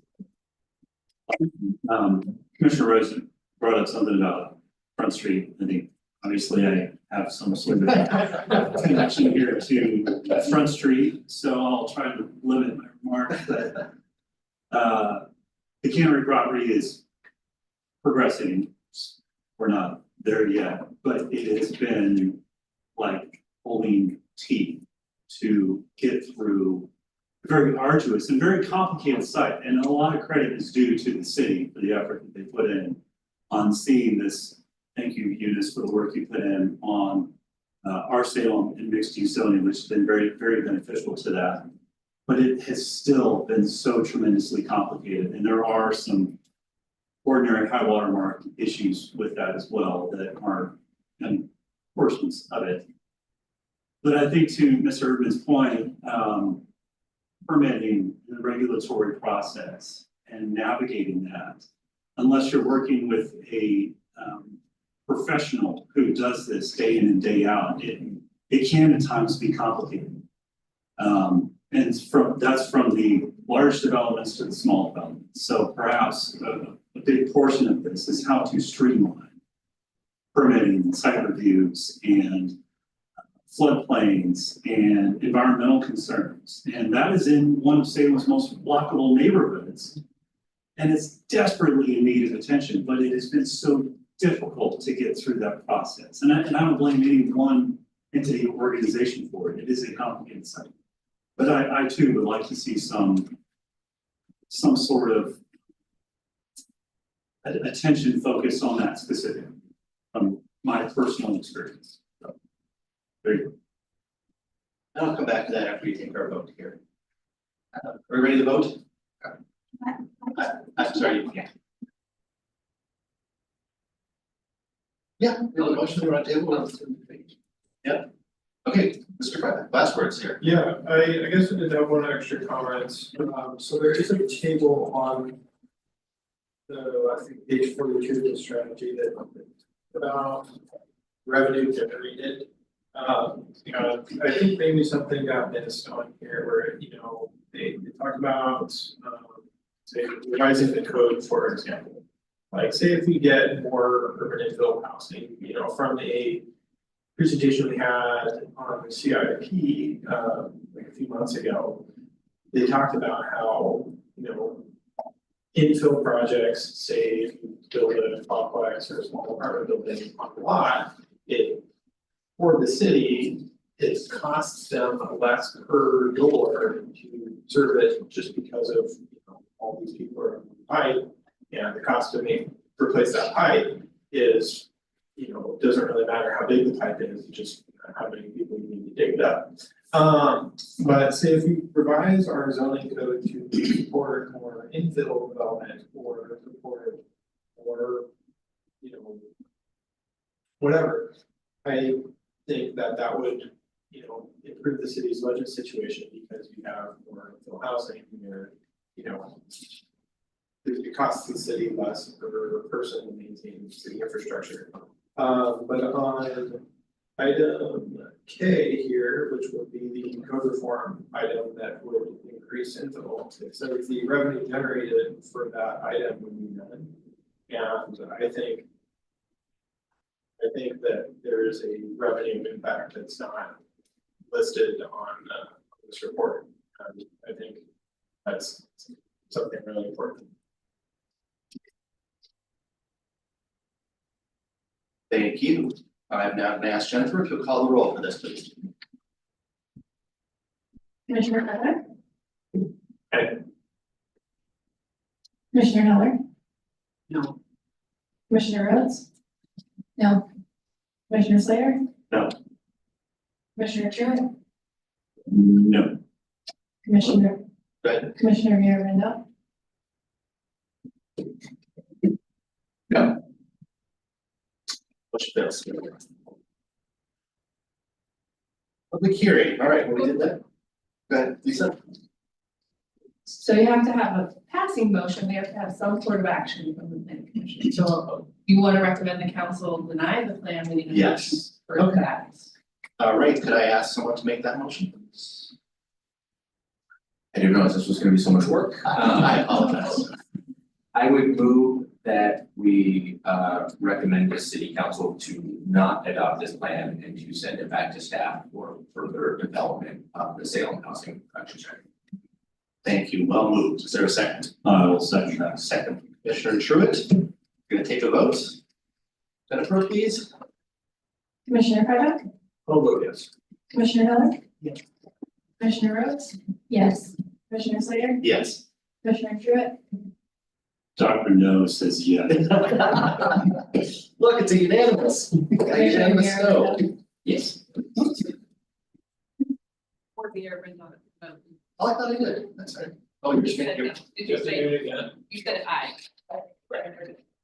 Commissioner Rhodes brought up something about Front Street. I think obviously I have some sort of connection here to Front Street, so I'll try to limit my remarks, but the Cannery property is progressing. We're not there yet, but it has been like pulling teeth to get through a very arduous and very complicated site. And a lot of credit is due to the city for the effort that they put in on seeing this thank you, Eunice, for the work you put in on our Salem and mixed use zoning, which has been very, very beneficial to that. But it has still been so tremendously complicated, and there are some ordinary high water mark issues with that as well that are portions of it. But I think to Mr. Erdman's point, permitting the regulatory process and navigating that, unless you're working with a professional who does this day in and day out, it can at times be complicated. And that's from the large developments to the small developments. So perhaps a big portion of this is how to streamline permitting, site reviews, and floodplains and environmental concerns. And that is in one of Salem's most blockable neighborhoods. And it's desperately in need of attention, but it has been so difficult to get through that process. And I don't blame any one entity or organization for it. It is a complicated site. But I too would like to see some sort of attention focused on that specific from my personal experience. So, there you go. And I'll come back to that after we take our vote here. Are we ready to vote? I'm sorry, yeah. Yeah, we have a motion on the table. Yeah. Okay, Mr. Fryback, last words here. Yeah, I guess I did have one extra comment. So there is a table on I think page 42 of the strategy that about revenue generated. And I think maybe something got missed on here where, they talk about, say, revising the code, for example. Like, say if we get more urban infill housing, from a presentation we had on the CIP, like a few months ago, they talked about how, infill projects, say if you build a complex or a small apartment building on the lot, for the city, it costs them less per door to serve it just because of all these people are on the pipe, and the cost to replace that pipe is, doesn't really matter how big the pipe is, just how many people you need to dig it up. But say if we revise our zoning code to support more infill development or support more, whatever, I think that would, improve the city's budget situation because you have more infill housing where, it costs the city less per person to maintain city infrastructure. But on item K here, which would be the code reform item that would increase infill, so the revenue generated for that item would be none. And I think that there is a revenue impact that's not listed on this report. I think that's something really important. Thank you. I'm now going to ask Jennifer to call the roll for this, please. Commissioner Fryback? Aye. Commissioner Heller? No. Commissioner Rhodes? No. Commissioner Slater? No. Commissioner Truitt? No. Commissioner Go ahead. Mirabendo? No. Motion fails. Public hearing, all right, we did that. Go ahead, Lisa. So you have to have a passing motion, we have to have some sort of action from the planning commission. So you want to recommend the council deny the plan, we need a motion Yes. for that. All right, could I ask someone to make that motion? I didn't realize this was gonna be so much work. I apologize. I would move that we recommend the city council to not adopt this plan and to send it back to staff for further development of the Salem housing production strategy. Thank you, well moved. Is there a second? I will second that. Second, Commissioner Truitt, gonna take a vote. Jennifer, please. Commissioner Fryback? I'll vote yes. Commissioner Heller? Yes. Commissioner Rhodes? Yes. Commissioner Slater? Yes. Commissioner Truitt? Dr. No says yes. Look, it's a unanimous, a unanimous no. Yes. Or the urban, Oh, I thought I did, that's right. Oh, you're just making your, Did you say, it again. you said aye?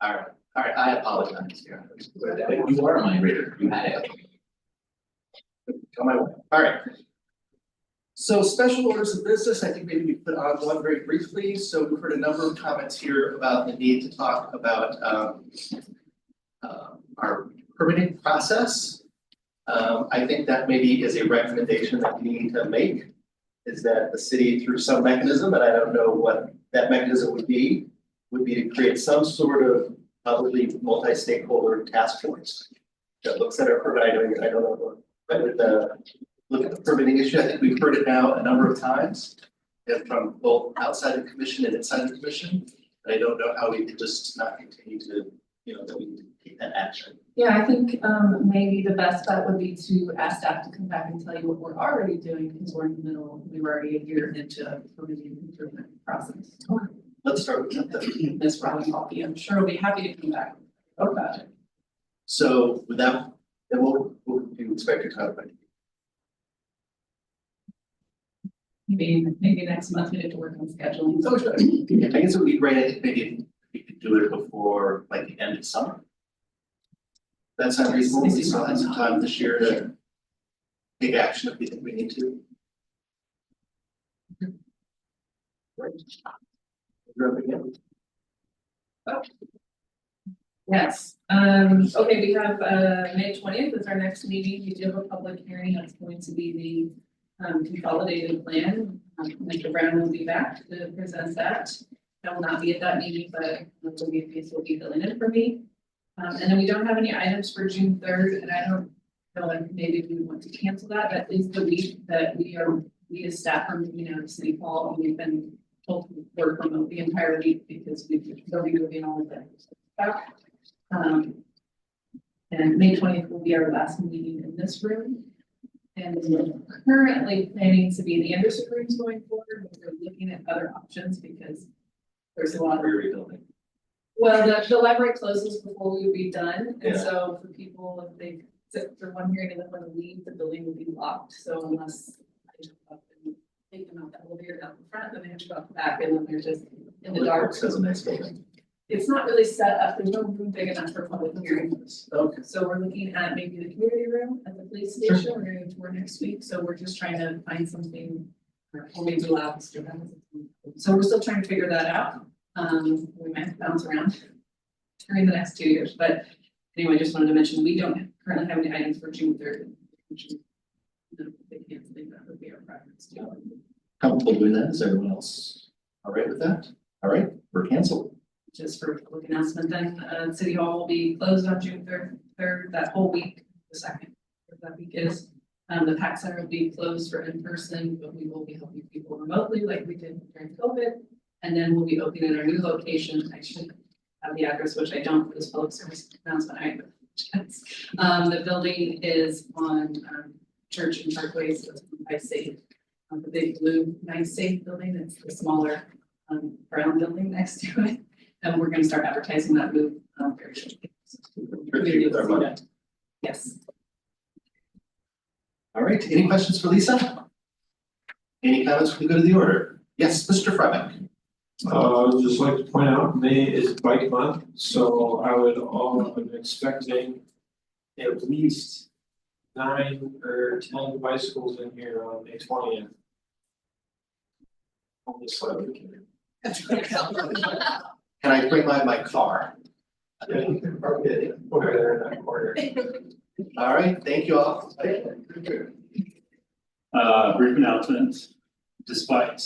all right, I apologize here. But you are my reader, you had it. On my way, all right. So special orders of business, I think maybe we put on one very briefly, so we've heard a number of comments here about the need to talk about our permitting process. I think that maybe is a recommendation that we need to make, is that the city through some mechanism, and I don't know what that mechanism would be to create some sort of probably multi-stakeholder task force that looks at our permitting, I don't know, but with the look at the permitting issue. I think we've heard it now a number of times, and from both outside the commission and inside the commission. And I don't know how we could just not continue to, that we need to take that action. Yeah, I think maybe the best bet would be to ask staff to come back and tell you what we're already doing, because we're in the middle, we were already a year into the permitting improvement process. Let's start with that. Ms. Robin Hockey, I'm sure we'll be happy to come back about it. So with that, then what do you expect to talk about? Maybe next month we need to work on scheduling. So I guess it would be great, I think maybe we could do it before like the end of summer. That sounds reasonable, we still have some time this year to take action if we think we need to. Right. You're up again. Yes, okay, we have May 20th is our next meeting. We do have a public hearing. That's going to be the consolidated plan. Mr. Brown will be back to present that. I will not be at that meeting, but Olivia Pace will be filling in for me. And then we don't have any items for June 3rd, and I don't know if maybe we want to cancel that. That is the week that we as staff are moving out of City Hall, and we've been told to work remote the entire week because we'll be moving all of that stuff. And May 20th will be our last meeting in this room. And we're currently planning to be in the Anderson rooms going forward, but we're looking at other options because there's a lot of rebuilding. Well, the library closes before we would be done, and Yeah. so for people, if they sit for 1 year and then want to leave, the building will be locked, so unless I jump up and take them out the elevator down the front, then they have to go out the back, and then they're just in the dark. Says a nice building. It's not really set up, there's no room big enough for public hearings. Okay. So we're looking at maybe the community room at the police station, we're going to tour next week, so we're just trying to find something. Or maybe allow us to run. So we're still trying to figure that out. We might bounce around during the next 2 years, but anyway, just wanted to mention, we don't currently have any items for June 3rd. They can't think that would be our preference. Comfortable doing that, is everyone else all right with that? All right, we're canceled. Just for a public announcement, then City Hall will be closed on June 3rd, that whole week, the second, that week is. The PAC Center will be closed for in-person, but we will be helping people remotely like we did during COVID. And then we'll be opening our new location. I should have the address, which I don't for this public service announcement. The building is on Church and Parkway, so it's by Safe. The big blue, nice Safe building, it's the smaller brown building next to it. And we're gonna start advertising that move very shortly. With our money. Yes. All right, any questions for Lisa? Any comments for the good of the order? Yes, Mr. Freibeck. I'd just like to point out, May is bike month, so I'm expecting at least 9 or 10 bicycles in here on May 20th. Only slightly. Can I bring my car? Yeah, you can park it over there in that corner. All right, thank you all. Brief announcement, despite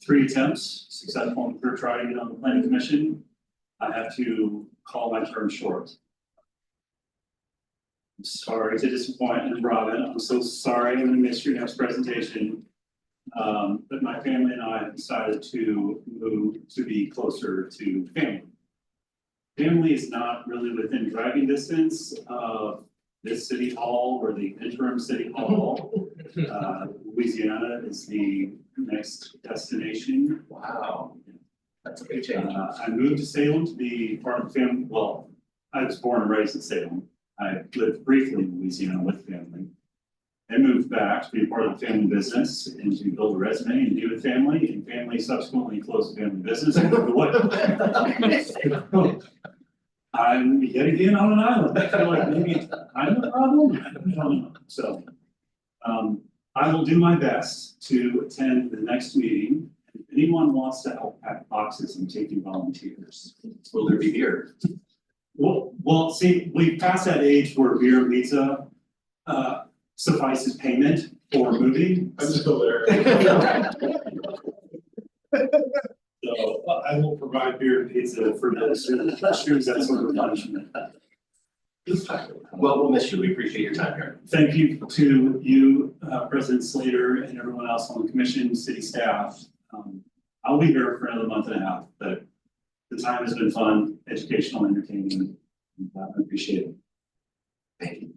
3 attempts successful in third try to get on the planning commission, I have to call my term short. I'm sorry to disappoint Robin, I'm so sorry I'm gonna miss your next presentation. But my family and I have decided to move to be closer to family. Family is not really within driving distance of this city hall or the interim city hall. Louisiana is the next destination. Wow. That's a big change. I moved to Salem to be part of the family, well, I was born and raised in Salem. I lived briefly in Louisiana with family. I moved back to be part of the family business and to build a resume and be with family, and family subsequently closed the family business and moved away. I'm yet again on an island. I feel like maybe I'm the problem. I don't know. So, I will do my best to attend the next meeting. If anyone wants to help pack boxes, I'm taking volunteers. Will there be beer? Well, see, we passed that age where beer and pizza suffices payment for moving. I'm still there. So I will provide beer and pizza for those who choose that sort of punishment. Well, we'll miss you. We appreciate your time here. Thank you to you, President Slater, and everyone else on the commission, city staff. I'll be here for another month and a half, but the time has been fun, educational, entertaining. I appreciate it. Thank you.